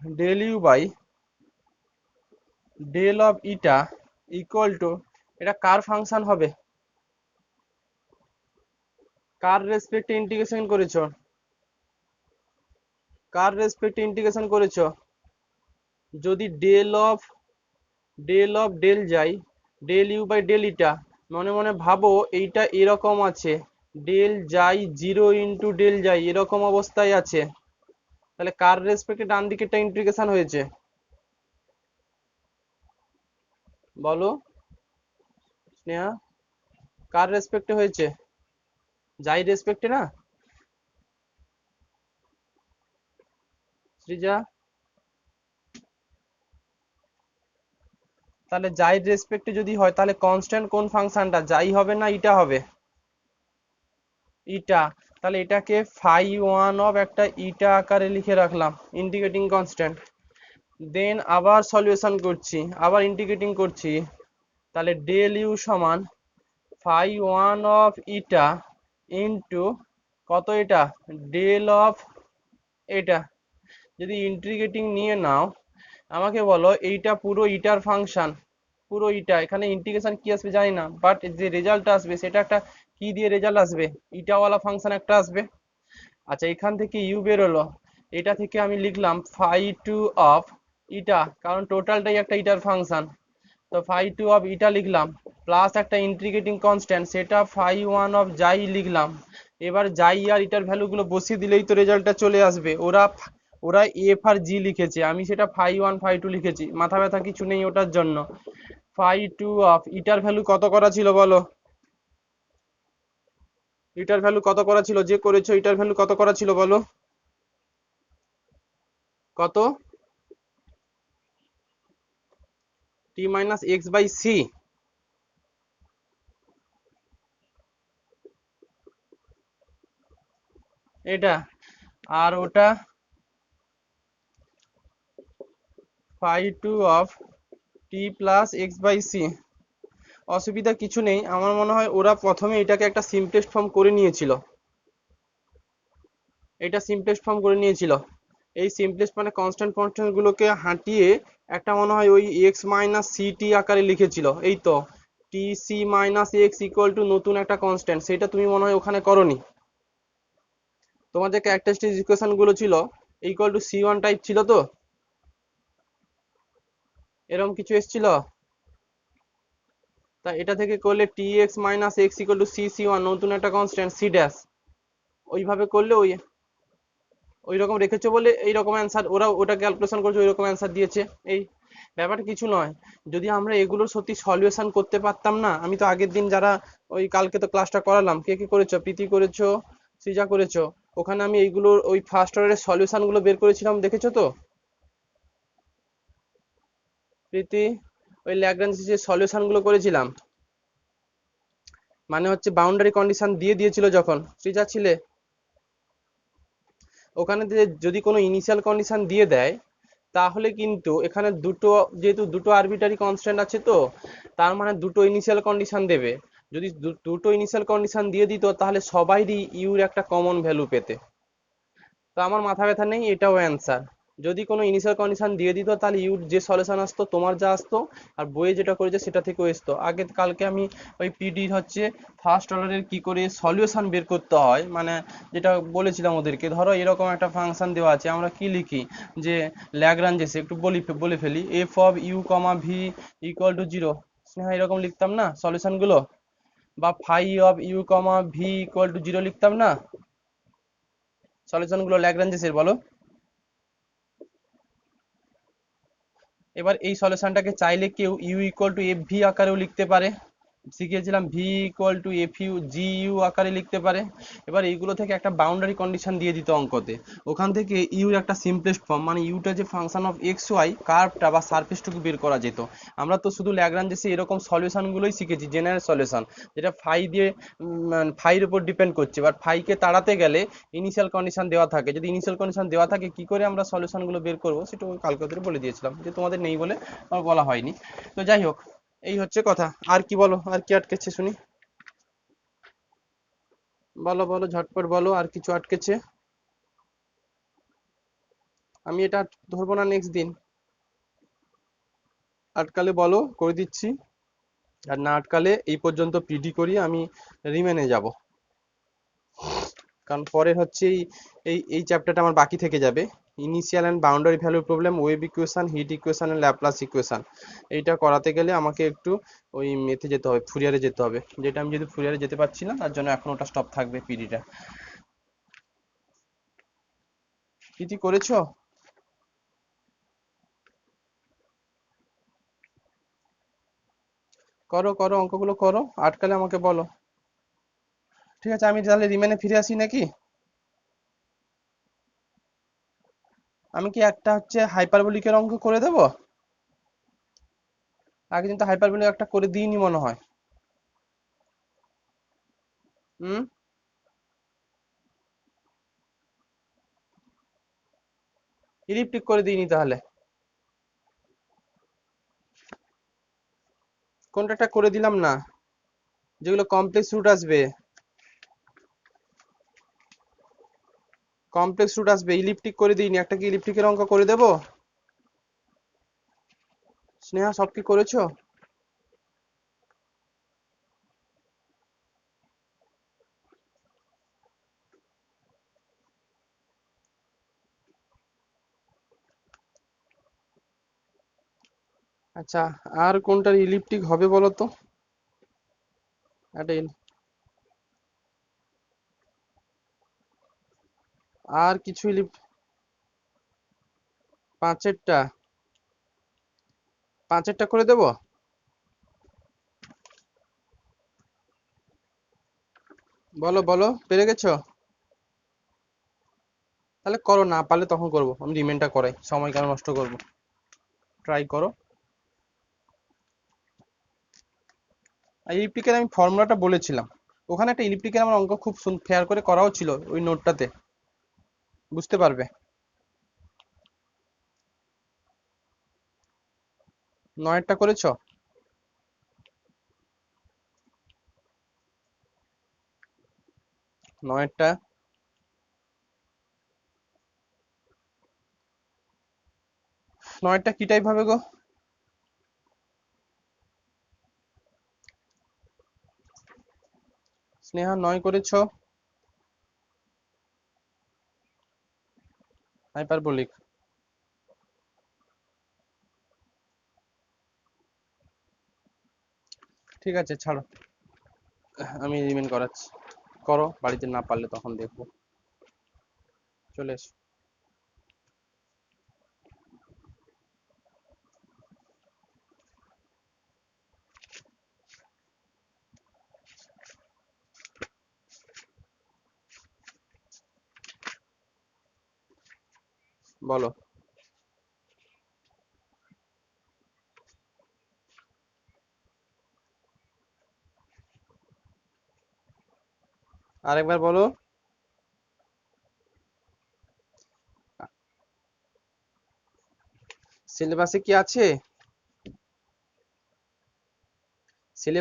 Del u by del of eta equal to, এটা কার function হবে, কার রেসপেক্টে ইন্টিগ্রেশন করেছো, কার রেসপেক্টে ইন্টিগ্রেশন করেছো? যদি ডেল অফ ডেল যাই ডেল ইউ বাই ডেল ইটা, মনে মনে ভাবো এইটা এরকম আছে, ডেল যাই 0 ডেল যাই এরকম অবস্থায় আছে, তাহলে কার রেসপেক্টে ডান দিকেরটা ইন্টিগ্রেশন হয়েছে বলো স্নেহা? কার রেসপেক্টে হয়েছে? যাই রেসপেক্টে না সৃজা? তাহলে যাই রেসপেক্টে যদি হয় তাহলে কনস্ট্যান্ট কোন ফাংশনটা, যাই হবে না ইটা হবে? ইটা। তাহলে এটাকে ফাই ওয়ান অফ একটা ইটা আকারে লিখে রাখলাম, ইন্টিগ্রেটিং কনস্ট্যান্ট। দেন আবার সলিউশন করছি, আবার ইন্টিগ্রেটিং করছি, তাহলে ডেল ইউ সমান phi one of eta into কত, এটা ডেল অফ এটা। যদি ইন্টিগ্রেটিং নিয়ে নাও, আমাকে বলো এইটা পুরো ইটার ফাংশন, পুরো ইটা, এখানে ইন্টিগ্রেশন কি আসবে জানি না, বাট যে রেজাল্ট আসবে সেটা একটা কি দিয়ে রেজাল্ট আসবে, ইটাওয়ালা ফাংশন একটা আসবে। আচ্ছা, এখান থেকে ইউ বেরোলো, এটা থেকে আমি লিখলাম ফাই টু অফ ইটা, কারণ টোটালটাই একটা ইটার ফাংশন, তো ফাই টু অফ ইটা লিখলাম, প্লাস একটা ইন্টিগ্রেটিং কনস্ট্যান্ট সেটা ফাই ওয়ান অফ যাই লিখলাম। এবার যাই আর ইটার ভ্যালুগুলো বসিয়ে দিলেই তো রেজাল্টটা চলে আসবে। ওরা ওরা এফ আর জি লিখেছে, আমি সেটা ফাই ওয়ান ফাই টু লিখেছি, মাথা ব্যথা কিছু নেই ওটার জন্য। ফাই টু অফ ইটার ভ্যালু কত করা ছিল বলো, ইটার ভ্যালু কত করা ছিল, যে করেছো ইটার ভ্যালু কত করা ছিল বলো, কত? T minus x by c, এটা, আর ওটা phi two of t plus x by c. অসুবিধা কিছু নেই, আমার মনে হয় ওরা প্রথমে এটাকে একটা সিমপ্লেক্সড ফর্ম করে নিয়েছিল, এটা সিমপ্লেক্সড ফর্ম করে নিয়েছিল। এই সিমপ্লেক্স মানে কনস্ট্যান্ট কনস্ট্যান্ট গুলোকে হাঁটিয়ে একটা মনে হয় ওই এক্স মাইনাস সি টি আকারে লিখেছিল, এই তো t c minus x equal to নতুন একটা কনস্ট্যান্ট, সেটা তুমি মনে হয় ওখানে করনি। তোমার যে ক্যারেক্টারিস্টিক ইকুয়েশন গুলো ছিল equal to C one type ছিল, তো এরকম কিছু এসেছিল। তা এটা থেকে করলে T X minus x equal to C C one নতুন একটা কনস্ট্যান্ট সি ড্যাশ, ওইভাবে করলে ওই ওই রকম রেখেছো বলে এইরকম অ্যান্সার, ওরা ওটা ক্যালকুলেশন করছে ওই রকম অ্যান্সার দিয়েছে। এই ব্যাপারটা কিছু নয়, যদি আমরা এগুলো সত্যি সলিউশন করতে পারতাম না, আমি তো আগের দিন যারা ওই কালকে তো ক্লাসটা করালাম, কে কে করেছো, প্রীতি করেছো, সৃজা করেছো, ওখানে আমি এইগুলোর ওই ফার্স্ট অর্ডারের সলিউশন গুলো বের করেছিলাম, দেখেছো তো প্রীতি? ওই ল্যাগ্রাঞ্জ যে সলিউশন গুলো করেছিলাম, মানে হচ্ছে বাউন্ডারি কন্ডিশন দিয়ে দিয়েছিল যখন, সৃজা ছিলে? ওখানে যদি কোনো ইনিশিয়াল কন্ডিশন দিয়ে দেয়, তাহলে কিন্তু এখানে দুটো, যেহেতু দুটো আরবিটারি কনস্ট্যান্ট আছে, তো তার মানে দুটো ইনিশিয়াল কন্ডিশন দেবে। যদি দুটো ইনিশিয়াল কন্ডিশন দিয়ে দিত তাহলে সবাইরই ইউর একটা কমন ভ্যালু পেতে। তো আমার মাথা ব্যথা নেই, এটাও অ্যান্সার। যদি কোনো ইনিশিয়াল কন্ডিশন দিয়ে দিত তাহলে ইউর যে সলিউশন আসতো তোমার যা আসতো, আর বইয়ে যেটা করেছে সেটা থেকেও আসতো। আগে কালকে আমি ওই পিডি হচ্ছে ফার্স্ট অর্ডারের কি করে সলিউশন বের করতে হয়, মানে যেটা বলেছিলাম ওদেরকে, ধরো এরকম একটা ফাংশন দেওয়া আছে, আমরা কি লিখি যে ল্যাগ্রাঞ্জেস, একটু বলে ফেলি, f of u comma v equal to zero, Sneha এরকম লিখতাম না সলিউশন গুলো, বা phi of u comma v equal to zero লিখতাম না সলিউশন গুলো ল্যাগ্রাঞ্জেসের, বলো? এবার এই সলিউশনটাকে চাইলে কেউ U equal to F V আকারেও লিখতে পারে, শিখিয়েছিলাম V equal to F U G U আকারে লিখতে পারে। এবার এইগুলো থেকে একটা বাউন্ডারি কন্ডিশন দিয়ে দিত অঙ্কতে, ওখান থেকে ইউর একটা সিম্পলেস্ট ফর্ম, মানে ইউটা যে ফাংশন অফ এক্স ওয়াই কার্ভটা বা সারফেসটুকু বের করা যেত। আমরা তো শুধু ল্যাগ্রাঞ্জেসে এরকম সলিউশনগুলোই শিখেছি, জেনারেল সলিউশন, যেটা ফাই দিয়ে ফাইয়ের উপর ডিপেন্ড করছে, বাট ফাইকে তাড়াতে গেলে ইনিশিয়াল কন্ডিশন দেওয়া থাকে, যদি ইনিশিয়াল কন্ডিশন দেওয়া থাকে কি করে আমরা সলিউশনগুলো বের করবো সেটা ওই কালকে ওদের বলে দিয়েছিলাম, যে তোমাদের নেই বলে আমার বলা হয়নি। তো যাই হোক, এই হচ্ছে কথা। আর কি বলো, আর কি আটকেছে শুনি, বলো বলো ঝটপট বলো, আর কিছু আটকেছে? আমি এটা ধরবো না নেক্সট দিন। আটকালে বলো, করে দিচ্ছি। আর না আটকালে এই পর্যন্ত পিডি করি, আমি রিমেনে যাব। কারণ পরে হচ্ছে এই চ্যাপ্টারটা আমার বাকি থেকে যাবে। Initial and boundary value problem, wave equation, heat equation and Laplace equation. এইটা করাতে গেলে আমাকে একটু ওই মেথে যেতে হবে, ফুরিয়ারে যেতে হবে, যেটা আমি যদি ফুরিয়ারে যেতে পারছি না, তার জন্য এখন ওটা স্টপ থাকবে পিডিটা। কি কি করেছো? করো করো, অঙ্কগুলো করো, আটকালে আমাকে বলো। ঠিক আছে, আমি তাহলে রিমেনে ফিরে আসি নাকি? আমি কি একটা হচ্ছে হাইপারবোলিকের অঙ্ক করে দেবো? আগের দিন তো হাইপারবোলিক একটা করে দিইনি মনে হয়। হুম। ইলিপ্টিক করে দিইনি তাহলে? কোনটা একটা করে দিলাম না, যেগুলো কমপ্লেক্স রুট আসবে? কমপ্লেক্স রুট আসবে, ইলিপ্টিক করে দিইনি। একটা কি ইলিপ্টিকের অঙ্ক করে দেবো? স্নেহা, সব কি করেছো? আচ্ছা, আর কোনটার ইলিপ্টিক হবে বলো তো? একটা আর কিছু পাঁচেরটা, পাঁচেরটা করে দেবো? বলো বলো, পেরে গেছো? তাহলে করো, না পারলে তখন করবো, আমি রিমেনটা করাই, সময় কেন নষ্ট করবো। ট্রাই করো। আর ইলিপ্টিকের আমি ফর্মুলাটা বলেছিলাম, ওখানে একটা ইলিপ্টিকের আমার অঙ্ক খুব ফেয়ার করে করাও ছিল ওই নোটটাতে, বুঝতে পারবে। নয়েরটা করেছো? নয়েরটা? নয়েরটা কি টাইপ হবে গো? স্নেহা, নয় করেছো? হাইপারবোলিক? ঠিক আছে, ছাড়ো, আমি রিমেন করাচ্ছি। করো, বাড়িতে না পারলে তখন দেখবো। চলে এসো। বলো। আরেকবার বলো। সিলেবাসে কি আছে? সিলে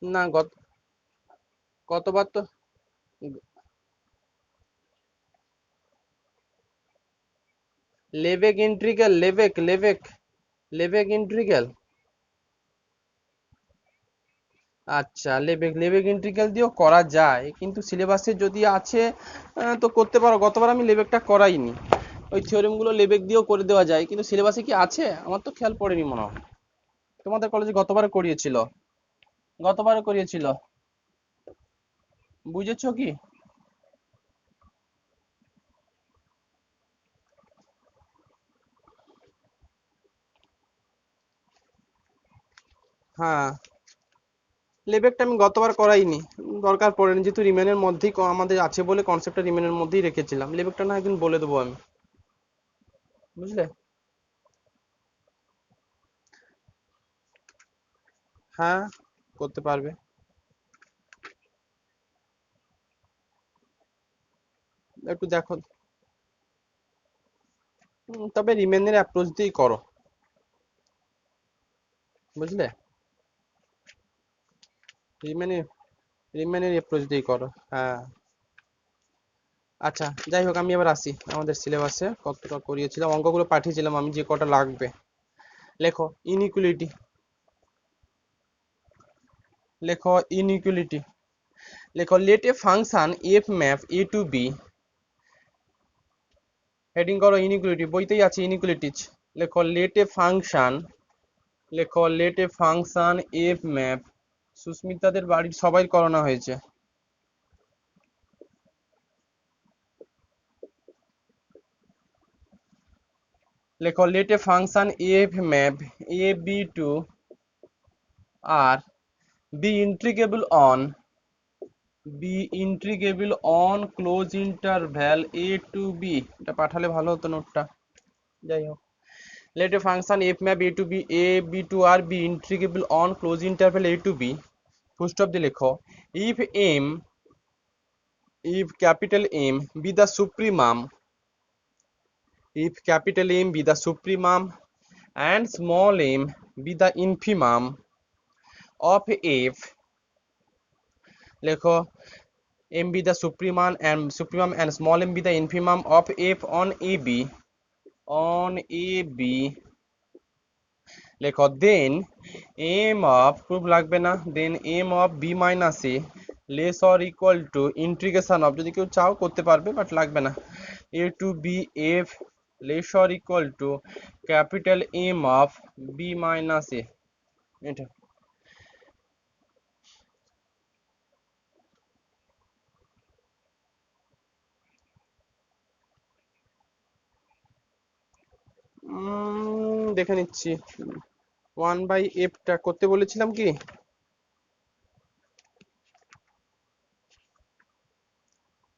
না, গতবার তো লেবেক ইন্ট্রিগ্রাল, লেবেক ইন্ট্রিগ্রাল। আচ্ছা, লেবেক ইন্টিগ্রাল দিয়েও করা যায়, কিন্তু সিলেবাসে যদি আছে তো করতে পারো। গতবার আমি লেবেকটা করাইনি, ওই থিওরেম গুলো লেবেক দিয়েও করে দেওয়া যায়, কিন্তু সিলেবাসে কি আছে আমার তো খেয়াল পড়েনি মনে হয়। তোমাদের কলেজে গতবারে করিয়েছিল, গতবারে করিয়েছিল। বুঝেছো কি? হ্যাঁ, লেবেকটা আমি গতবার করাইনি, দরকার পড়েনি, যেহেতু রিমেনের মধ্যেই আমাদের আছে বলে কনসেপ্টটা রিমেনের মধ্যেই রেখেছিলাম। লেবেকটা না একদিন বলে দেবো আমি, বুঝলে। হ্যাঁ, করতে পারবে। একটু দেখো। তবে রিমেনের অ্যাপ্রোচ দিয়েই করো, বুঝলে। রিমেনের রিমেনের অ্যাপ্রোচ দিয়েই করো, হ্যাঁ। আচ্ছা যাই হোক, আমি এবার আসি আমাদের সিলেবাসে কতটা করিয়েছিলাম, অঙ্কগুলো পাঠিয়েছিলাম আমি যে কটা লাগবে। লেখো ইনইকুয়ালিটি, লেখো ইনইকুয়ালিটি, লেখো let a function F map a to b, heading করো ইনইকুয়ালিটি, বইতেই আছে ইনইকুয়ালিটিজ। লেখো লেট এ ফাংশন, লেখো let a function F map, সুস্মিতাদের বাড়ির সবাই করানো হয়েছে। লেখো let a function F map A B to R B integrable on, b integrable on close interval a to b. এটা পাঠালে ভালো হতো নোটটা, যাই হোক। Let a function F map a to b, A B to R B integrable on close interval a to b, full stop দিয়ে লেখো if M, if capital M be the supremum, if capital M be the supremum and small m be the infimum of F, লেখো M be the supremum and small m be the infimum of F on AB, on AB, লেখো then m of, proof লাগবে না, then m of b minus a less or equal to integration of, যদি কেউ চাও করতে পারবে but লাগবে না, a to b f less or equal to capital M of b minus a, এটা দেখে নিচ্ছি। 1/f টা করতে বলেছিলাম কি?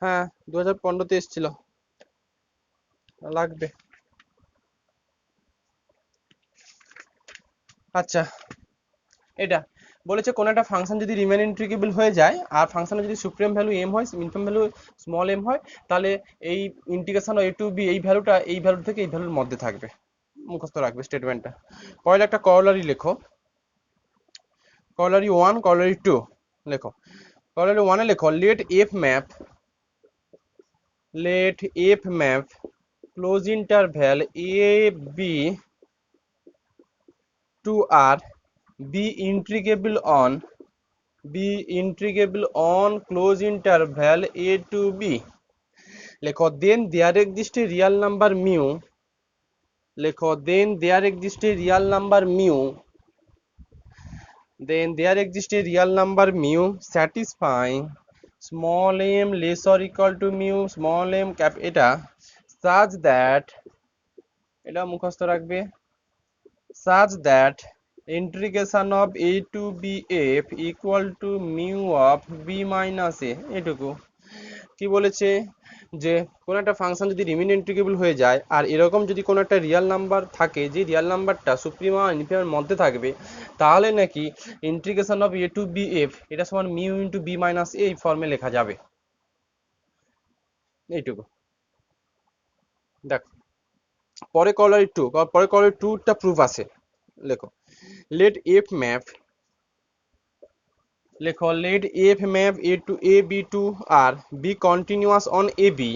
হ্যাঁ 2015-তে এসেছিল, লাগবে। আচ্ছা এটা বলেছে কোন একটা ফাংশন যদি রিমেন ইন্টিগ্রেবল হয়ে যায় আর ফাংশনের যদি সুপ্রিম ভ্যালু m হয়, মিনিমাম ভ্যালু স্মল m হয়, তাহলে এই ইন্টিগ্রেশন এ টু বি এই ভ্যালুটা এই ভ্যালু থেকে এই ভ্যালুর মধ্যে থাকবে, মুখস্থ রাখবে স্টেটমেন্টটা। পরে একটা করলারি লেখো, করলারি 1 করলারি 2 লেখো। করলারি 1 এ লেখো let F map close interval a B to R B integrable on, be integrable on close interval a to b, লেখো then there exists a real number mu, লেখো then there exists a real number mu, then there exists a real number mu satisfying small m less or equal to mu small m cap, এটা such that, এটা মুখস্থ রাখবে, such that integration of a to b f equal to mu of b minus a, এটুকু। কি বলেছে যে কোন একটা ফাংশন যদি রিমেইন ইন্টিগ্রেবল হয়ে যায় আর এরকম যদি কোনো একটা রিয়েল নাম্বার থাকে যে রিয়েল নাম্বারটা সুপ্রিমা আর ইনফিমামের মধ্যে থাকবে, তাহলে নাকি integration of A to B f এটা সমান মিউ ইন্টু বি মাইনাস এই ফর্মে লেখা যাবে, এইটুকু। দেখো পরে কলারি টু, পরে কলারি টুটা প্রুফ আছে, লেখো লেট এফ ম্যাপ, লেখো let F map a to a B to R B continuous on A b,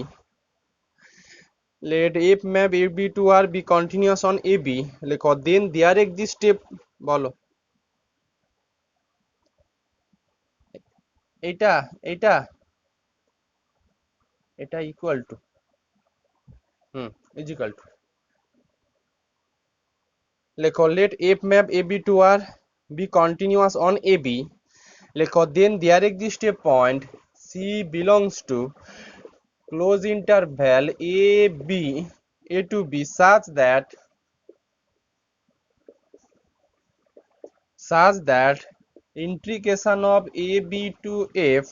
let f map ab to r be continuous on ab, লেখো then there exists a, বলো এইটা এইটা এটা equal to is equal to, লেখো let f map ab to r be continuous on ab, লেখো then there exists a point c belongs to close interval a to b such that integration of ab to f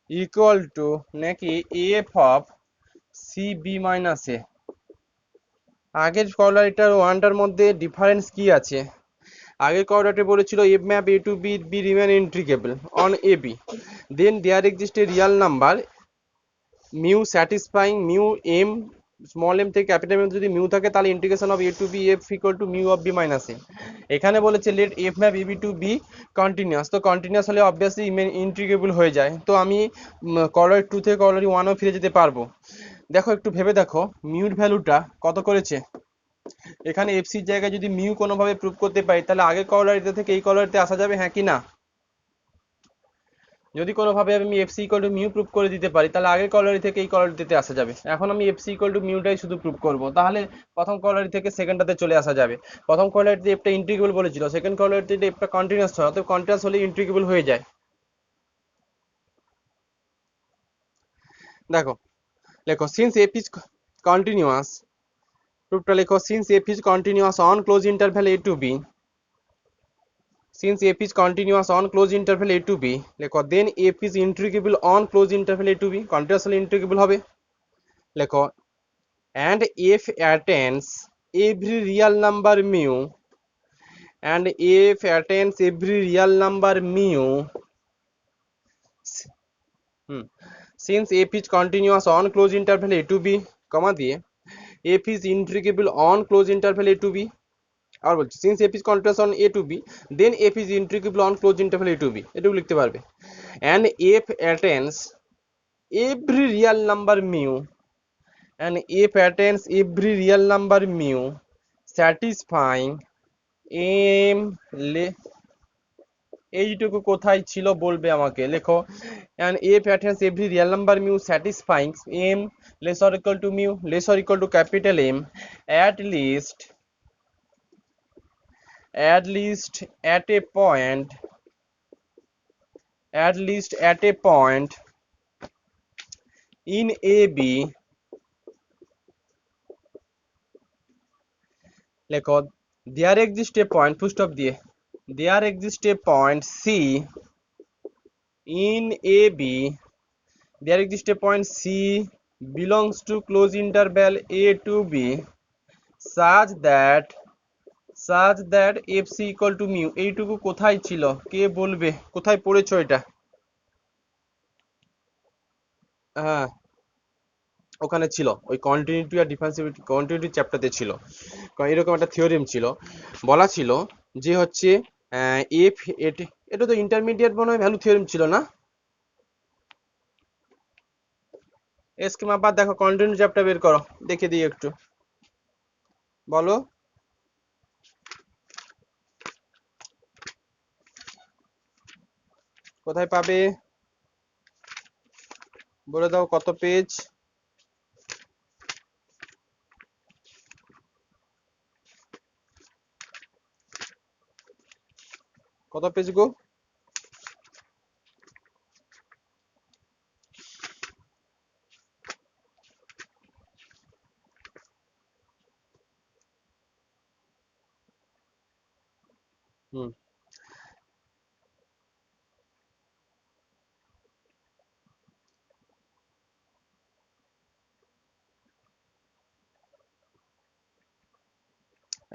equal to নাকি f of c b minus a। আগের কর্ডারটার ওয়ানটার মধ্যে difference কি আছে? আগের কর্ডারটা বলেছিল f map a to b be remain integrable on ab, then there exists a real number mu satisfying mu m small M থেকে capital M যদি mu থাকে তাহলে integration of A to B F equal to mu of B minus A. এখানে বলেছে let F map A B to B continuous, তো continuous হলে obviously integrable হয়ে যায়, তো আমি কলার টু থেকে কলার ওয়ানও ফিরে যেতে পারবো। দেখো একটু ভেবে দেখো মিউর ভ্যালুটা কত করেছে, এখানে এফসির জায়গায় যদি মিউ কোনোভাবে প্রুভ করতে পারি তাহলে আগে কলারিতে থেকে এই কলারিতে আসা যাবে, হ্যাঁ কি না? যদি কোনোভাবে আমি FC equal to mu prove করে দিতে পারি তাহলে আগের কলারি থেকে এই কলারিতে আসা যাবে। এখন আমি এফসি ইকুয়াল টু মিউটাই শুধু প্রুভ করব, তাহলে প্রথম কলারি থেকে সেকেন্ডটাতে চলে আসা যাবে। প্রথম কলারিতে এফটা ইন্টিগ্রেবল বলেছিল, সেকেন্ড কলারিতে এফটা কন্টিনিউয়াস হয়, অতএব কন্টিনিউয়াস হলে ইন্টিগ্রেবল হয়ে যায়। দেখো লেখো সিন্স এফ ইজ কন্টিনিউয়াস, প্রুফটা লেখো since f is continuous on close interval a to b, since f is continuous on closed interval a to b লেখো then f is integrable on closed interval a to b, continuously integrable হবে। লেখো and f attains every real number mu, and f attains every real number mu since f is continuous on closed interval a to b কমা দিয়ে f is integrable on closed interval a to b, আর বলছি since f is continuous on a to b then f is integrable on closed interval a to b, এটুকু লিখতে পারবে। and f attains every real number mu, and f attains every real number mu satisfying m এইটুকু কোথায় ছিল বলবে আমাকে, লেখো and f attains every real number mu satisfying m less or equal to mu less or equal to capital M at least at a point in AB, লেখো there exists a point full stop দিয়ে there exists a point C in AB, there exists a point C belongs to close interval A to B such that FC equal to mu, এইটুকু কোথায় ছিল কে বলবে, কোথায় পড়েছো এটা? হ্যাঁ ওখানে ছিল, ওই কন্টিনিউটি আর ডিফারেন্সিবিলিটি কন্টিনিউটি চ্যাপ্টারতে ছিল, কারণ এরকম একটা থিওরেম ছিল, বলা ছিল যে হচ্ছে এফ এটা তো ইন্টারমিডিয়েট মনে হয় ভ্যালু থিওরেম ছিল না? স্কিমা বাদ দেখো কন্টিনিউটি চ্যাপ্টার বের করো দেখে দিই একটু, বলো কোথায় পাবে, বলে দাও কত পেজ? কত পেজ গো? হুম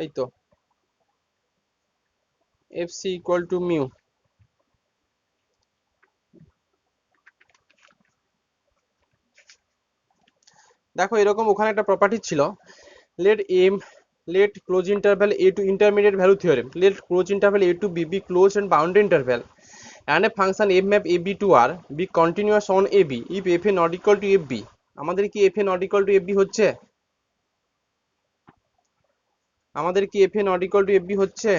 এই তো FC equal to mu, দেখো এরকম ওখানে একটা প্রপার্টি ছিল let m let close interval a to intermediate value theorem, let close interval a to b be closed and bounded interval and a function f map ab to r be continuous on ab if f a not equal to fb, আমাদের কি f a not equal to fb হচ্ছে, আমাদের কি f a not equal to fb হচ্ছে?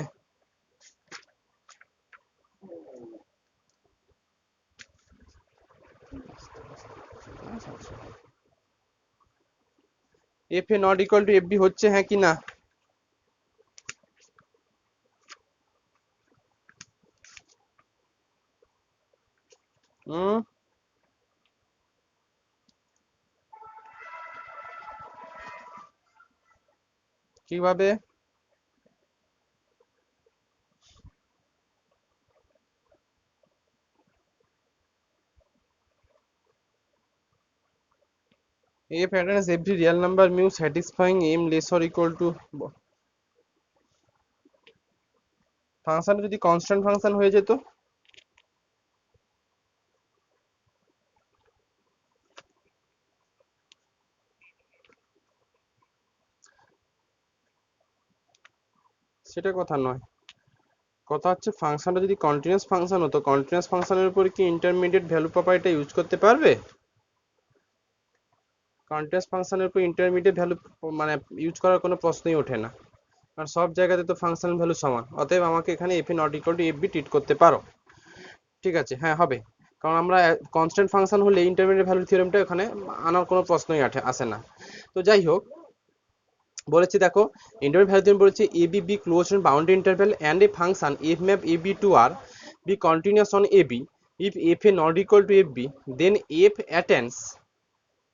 f a not equal to fb হচ্ছে হ্যাঁ কি না? হুম কিভাবে? f attains every real number mu satisfying m less or equal to, function যদি কনস্ট্যান্ট ফাংশন হয়ে যেত, সেটা কথা নয়, কথা হচ্ছে ফাংশনটা যদি কন্টিনিউয়াস ফাংশন হতো, কন্টিনিউয়াস ফাংশনের উপর কি ইন্টারমিডিয়েট ভ্যালু প্রপার্টিটা ইউজ করতে পারবে? কন্টিনিউয়াস ফাংশনের উপর ইন্টারমিডিয়েট ভ্যালু মানে ইউজ করার কোনো প্রশ্নই ওঠে না, আর সব জায়গাতে তো ফাংশন ভ্যালু সমান, অতএব আমাকে এখানে f a not equal to f b treat করতে পারো। ঠিক আছে, হ্যাঁ হবে, কারণ আমরা কনস্ট্যান্ট ফাংশন হলে ইন্টারমিডিয়েট ভ্যালু থিওরেমটা এখানে আনার কোনো প্রশ্নই আসে না। তো যাই হোক, বলেছি দেখো ইন্টারমিডিয়েট ভ্যালু থিওরেম বলেছে A B be close in boundary interval and a function F map A B to R B continuous on A B, if f a not equal to fb, then f attains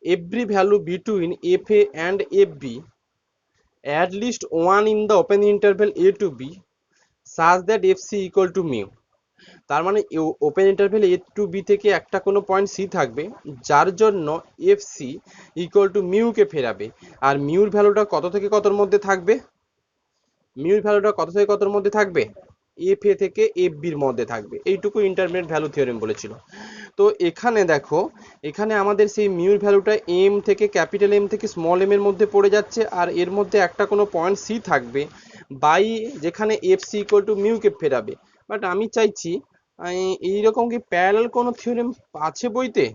every value between fa and fb at least one in the open interval a to b such that fc equal to mu। তার মানে open interval A to B থেকে একটা কোনো point C থাকবে যার জন্য F C equal to মিউকে ফেরাবে, আর মিউর ভ্যালুটা কত থেকে কতর মধ্যে থাকবে? মিউর ভ্যালুটা কত থেকে কতর মধ্যে থাকবে? এফ এ থেকে এফ বির মধ্যে থাকবে। এইটুকু ইন্টারমিডিয়েট ভ্যালু থিওরেম বলেছিল। তো এখানে দেখো, এখানে আমাদের সেই মিউর ভ্যালুটা এম থেকে ক্যাপিটাল এম থেকে স্মল এম এর মধ্যে পড়ে যাচ্ছে, আর এর মধ্যে একটা কোনো পয়েন্ট সি থাকবে বাই যেখানে এফ সি ইকুয়াল টু মিউকে ফেরাবে। বাট আমি চাইছি এইরকম কি প্যারালাল কোনো থিওরেম আছে বইতে?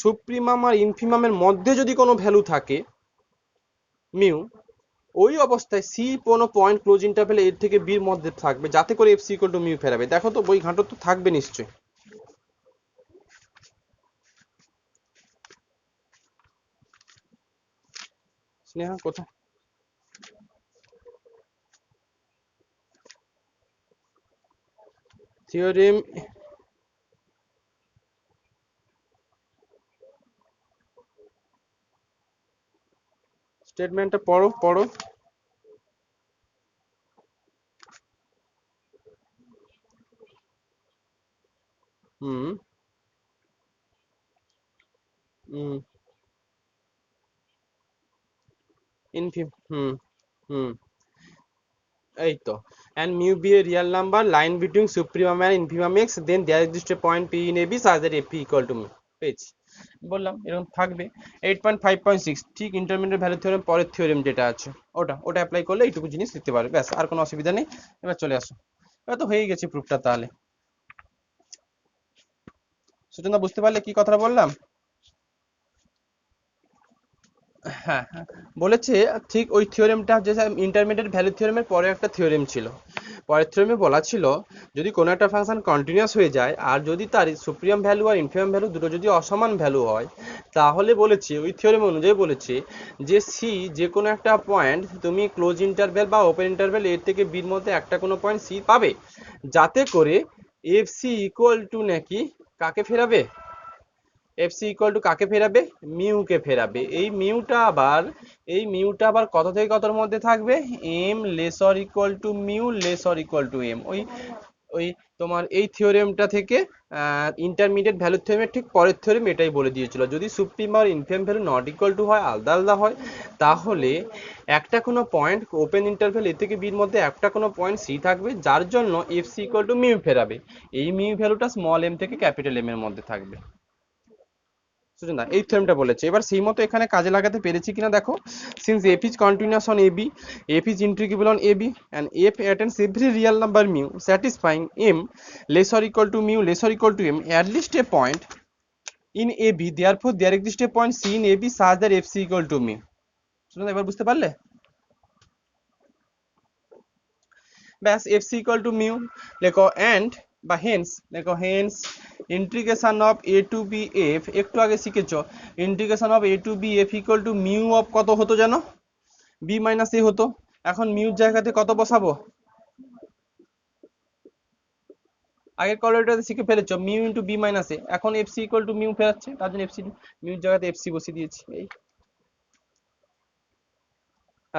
সুপ্রিমাম আর ইনফিমামের মধ্যে যদি কোনো ভ্যালু থাকে মিউ, ওই অবস্থায় সি কোনো পয়েন্ট ক্লোজ ইন্টারভ্যাল এর থেকে বির মধ্যে থাকবে যাতে করে F C equal to mu ফেরাবে। দেখো তো বই ঘাঁটো তো থাকবে নিশ্চয়ই। স্নেহা কোথায়? থিওরেম স্টেটমেন্টটা পড়ো পড়ো। হুম হুম হুম হুম এই তো, and mu be a real number line between supremum and infimum x, then there exists a point p in ab such that f equal to mu। পেয়েছি, বললাম এরকম থাকবে। 8.5.6 ঠিক ইন্টারমিডিয়েট ভ্যালু থিওরেম পরের থিওরেম যেটা আছে ওটা অ্যাপ্লাই করলে এইটুকু জিনিস লিখতে পারবে, ব্যাস আর কোনো অসুবিধা নেই। এবার চলে আসো, এবার তো হয়েই গেছে প্রুফটা। তাহলে সুচন্দা বুঝতে পারলে কি কথাটা বললাম? হ্যাঁ হ্যাঁ, বলেছে ঠিক ওই থিওরেমটা যে ইন্টারমিডিয়েট ভ্যালু থিওরেমের পরে একটা থিওরেম ছিল। পরের থিওরেমে বলা ছিল যদি কোনো একটা ফাংশন কন্টিনিউয়াস হয়ে যায় আর যদি তার সুপ্রিয়াম ভ্যালু আর ইনফিমাম ভ্যালু দুটো যদি অসমান ভ্যালু হয়, তাহলে বলেছে ওই থিওরেম অনুযায়ী বলেছে যে সি যে কোনো একটা পয়েন্ট তুমি ক্লোজ ইন্টারভ্যাল বা ওপেন ইন্টারভ্যাল এর থেকে বির মধ্যে একটা কোনো পয়েন্ট সি পাবে যাতে করে এফ সি ইকুয়াল টু নাকি কাকে ফেরাবে? এফ সি ইকুয়াল টু কাকে ফেরাবে? মিউকে ফেরাবে। এই মিউটা আবার কত থেকে কতর মধ্যে থাকবে? M less or equal to mu less or equal to m. ওই ওই তোমার এই থিওরেমটা থেকে ইন্টারমিডিয়েট ভ্যালু থিওরেমের ঠিক পরের থিওরেম এটাই বলে দিয়েছিল, যদি সুপ্রিম আর infimum value not equal to হয়, আলাদা আলাদা হয়, তাহলে একটা কোনো পয়েন্ট ওপেন ইন্টারভ্যাল এ থেকে বির মধ্যে একটা কোনো পয়েন্ট সি থাকবে যার জন্য F C equal to mu ফেরাবে। এই মিউ ভ্যালুটা স্মল এম থেকে ক্যাপিটাল এম এর মধ্যে থাকবে। সুচনা এই থিওরেমটা বলেছে, এবার সেই মতো এখানে কাজে লাগাতে পেরেছি কিনা দেখো। Since f is continuous on a b, f is integrable on a b and f attains every real number mu satisfying m less or equal to mu less or equal to m at least a point in ab, therefore there exists a point c in ab such that fc equal to mu। সুচনা এবার বুঝতে পারলে? ব্যাস fc equal to mu লেখো, and বা hence লেখো, hence integration of A to B f, একটু আগে শিখেছো integration of A to B F equal to mu of কত হতো জানো? বি মাইনাস এ হতো। এখন মিউর জায়গাতে কত বসাবো? আগের কলটাতে শিখে ফেলেছো মিউ ইন্টু বি মাইনাস এ, এখন এফসি ইকুয়াল টু মিউ ফেরাচ্ছে তার জন্য এফসি মিউর জায়গাতে এফসি বসিয়ে দিয়েছি এই।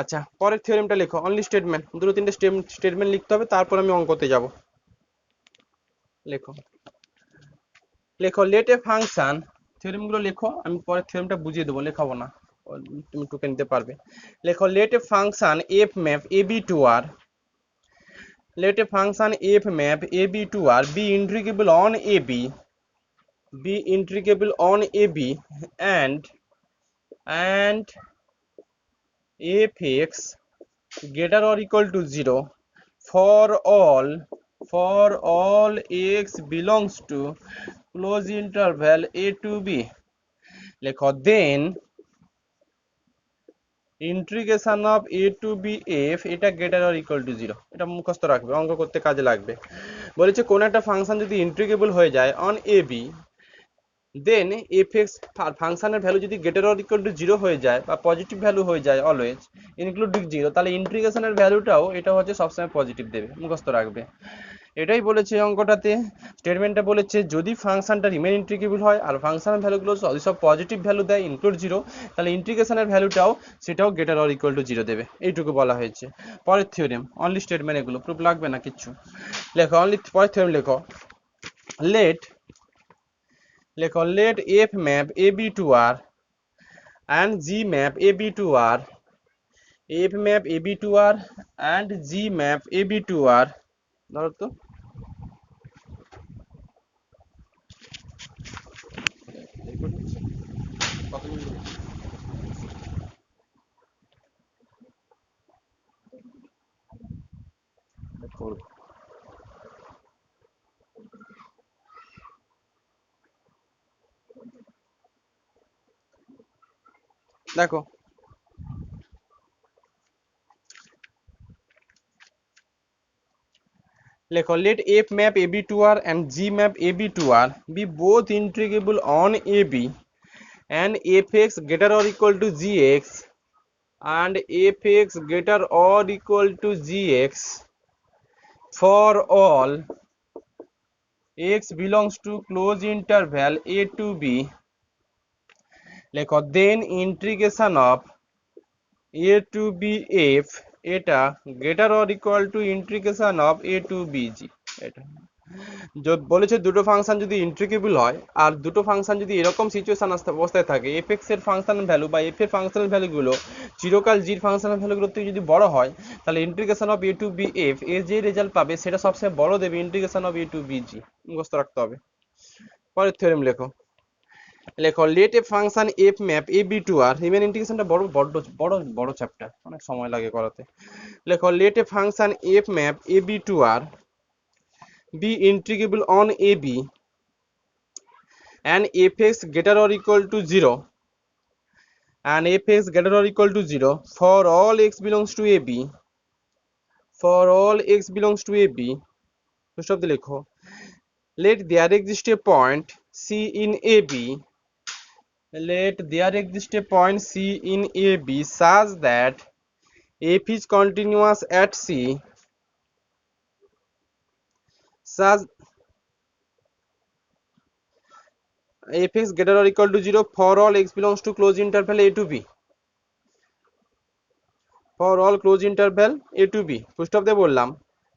আচ্ছা পরের থিওরেমটা লেখো, অনলি স্টেটমেন্ট, দুটো তিনটে স্টেটমেন্ট লিখতে হবে, তারপর আমি অঙ্কতে যাব। লেখো লেখো লেট এ ফাংশন, থিওরেম গুলো লেখো, আমি পরের থিওরেমটা বুঝিয়ে দেবো, লেখাবো না, তুমি টুকে নিতে পারবে। লেখো let a function F map A B to R, let a function f map ab to r be integrable on ab, be integrable on ab and fx greater or equal to 0 for all x belongs to close interval a to b, লেখো then integration of A to B f এটা greater or equal to 0, এটা মুখস্থ রাখবে, অঙ্ক করতে কাজে লাগবে। বলেছে কোন একটা ফাংশন যদি ইন্টিগ্রেবল হয়ে যায় on A b, then f x ফাংশনের ভ্যালু যদি গ্রেটার অর ইকুয়াল টু 0 হয়ে যায় বা পজিটিভ ভ্যালু হয়ে যায় অলওয়েজ ইনক্লুডিং 0, তাহলে ইন্টিগ্রেশনের ভ্যালুটাও এটা হচ্ছে সবসময় পজিটিভ দেবে, মুখস্থ রাখবে। এটাই বলেছে অঙ্কটাতে। স্টেটমেন্টটা বলেছে যদি ফাংশনটা রিমেইন ইন্টিগ্রেবল হয় আর ফাংশনের ভ্যালুগুলো সব পজিটিভ ভ্যালু দেয় ইনক্লুড 0, তাহলে ইন্টিগ্রেশনের ভ্যালুটাও সেটাও গ্রেটার অর ইকুয়াল টু 0 দেবে, এইটুকু বলা হয়েছে। পরের থিওরেম, অনলি স্টেটমেন্ট, এগুলো প্রুফ লাগবে না কিচ্ছু। লেখো অনলি পরের থিওরেম লেখো, late f map ab to r and g map ab to r, f map ab to r and g map ab to r, ধরো তো দেখো লেখো let f map ab to r and g map ab to r be both integrable on ab and fx greater or equal to gx and fx greater or equal to gx for all x belongs to close interval a to b, লেখো then integration of a to b f এটা greater or equal to integration of a to b g, এটা বলেছে দুটো function যদি integrable হয় আর দুটো function যদি এরকম সিচুয়েশন অবস্থায় থাকে এফ এক্স এর ফাংশনের ভ্যালু বা এফ এর ফাংশনের ভ্যালুগুলো চিরকাল জির ফাংশনের ভ্যালুগুলোর থেকে যদি বড় হয়, তাহলে integration of A to B F এর যে রেজাল্ট পাবে সেটা সবসময় বড় দেবে integration of A to B জি, মুখস্থ রাখতে হবে। পরের থিওরেম লেখো, let a function F map A B to R, remain ইন্টিগ্রেশনটা বড় বড় বড় বড় চ্যাপ্টার, অনেক সময় লাগে করাতে। লেখো let a function F map A B to R be integrable on AB and fx greater or equal to 0 and fx greater or equal to 0 for all x belongs to AB, for all x belongs to AB, first of the লেখো let there exist a point C in AB, let there exist a point C in AB such that f is continuous at C, such fx greater or equal to 0 for all x belongs to close interval a to b, for all close interval a to b, first of the বললাম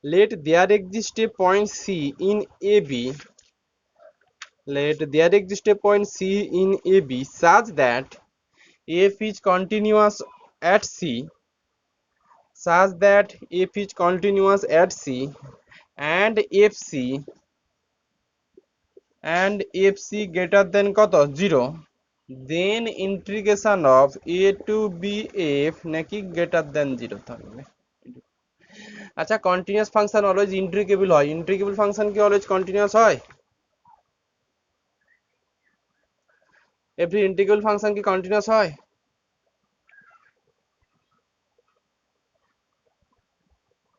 let there exist a point C in AB, let there exist a point C in AB such that f is continuous at C, such that f is continuous at C and fc greater than কত 0, then integration of a to b f নাকি greater than 0 থাকবে। আচ্ছা continuous function always integrable হয়, integrable function কি always continuous হয়? Every integrable function কি continuous হয়?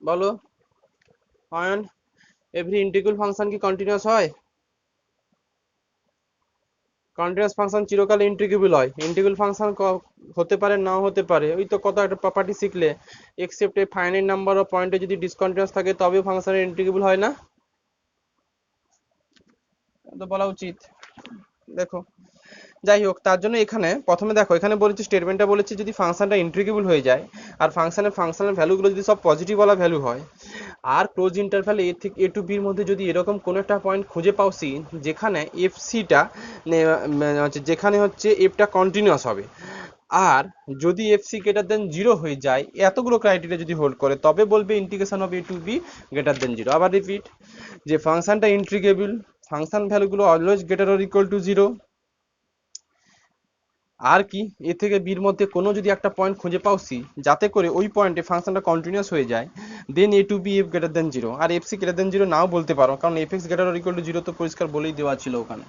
বলো অয়ন, এভরি ইন্টিগ্রেবল ফাংশন কি কন্টিনিউয়াস হয়? কন্টিনিউয়াস ফাংশন চিরকাল ইন্টিগ্রেবল হয়, ইন্টিগ্রেবল ফাংশন হতে পারে নাও হতে পারে, ওই তো কত একটা প্রপার্টি শিখলে except A finite number of পয়েন্টে যদি ডিসকন্টিনিউয়াস থাকে তবেও ফাংশনের ইন্টিগ্রেবল হয় না, তো বলা উচিত। দেখো যাই হোক, তার জন্য এখানে প্রথমে দেখো এখানে বলেছে স্টেটমেন্টটা বলেছে যদি ফাংশনটা ইন্টিগ্রেবল হয়ে যায় আর ফাংশনের ভ্যালুগুলো যদি সব পজিটিভ ওয়ালা ভ্যালু হয় আর ক্লোজ ইন্টারভ্যাল এ থেকে এ টু বির মধ্যে যদি এরকম কোনো একটা পয়েন্ট খুঁজে পাও সি যেখানে এফ সিটা যেখানে হচ্ছে এফটা কন্টিনিউয়াস হবে আর যদি এফ সি গ্রেটার দেন 0 হয়ে যায়, এতগুলো ক্রাইটেরিয়া যদি হোল্ড করে তবে বলবে integration of A to B greater than 0। আবার রিপিট, যে ফাংশনটা ইন্টিগ্রেবল, ফাংশন ভ্যালুগুলো always greater or equal to 0 আর কি এ থেকে বির মধ্যে কোনো যদি একটা পয়েন্ট খুঁজে পাও সি যাতে করে ওই পয়েন্টে ফাংশনটা কন্টিনিউয়াস হয়ে যায় then a to B f greater than zero, আর f c greater than zero নাও বলতে পারো, কারণ f x greater equal to zero তো পরিষ্কার বলেই দেওয়া ছিল ওখানে।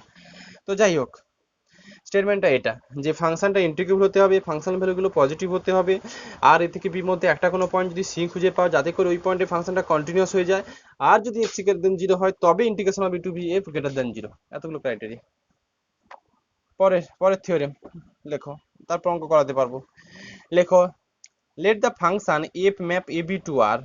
তো যাই হোক, স্টেটমেন্টটা এটা যে ফাংশনটা ইন্টিগ্রেবল হতে হবে, ফাংশন ভ্যালুগুলো পজিটিভ হতে হবে, আর এ থেকে বির মধ্যে একটা কোনো পয়েন্ট যদি সি খুঁজে পাও যাতে করে ওই পয়েন্টে ফাংশনটা কন্টিনিউয়াস হয়ে যায়, আর যদি f c greater than zero হয় তবে ইন্টিগ্রেশন হবে to B f greater than zero. এতগুলো ক্রাইটেরিয়া। পরের থিওরেম লেখো, তারপর অঙ্ক করাতে পারবো। লেখো, let the function f map ab to r,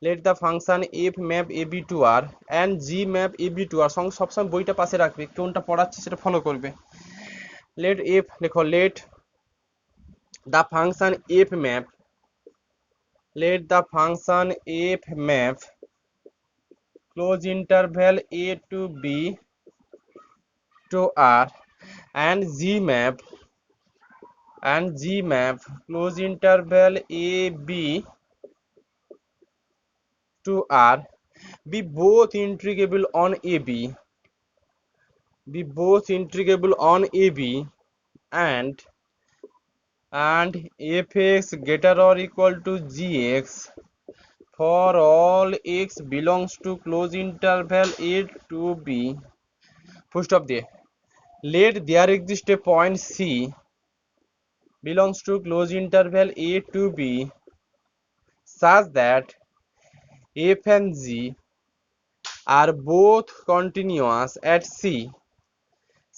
let the function f map ab to r and g map ab to r, সঙ্গে সবসময় বইটা পাশে রাখবে, কোনটা পড়াচ্ছি সেটা ফলো করবে। let f লেখো, let the function f map, let the function f map close interval a to b to r and g map close interval a b to r be both integrable on ab, be both integrable on ab and fx greater or equal to gx for all x belongs to close interval a to b, full stop দিয়ে, let there exist a point c belongs to close interval a to b such that f and g are both continuous at c,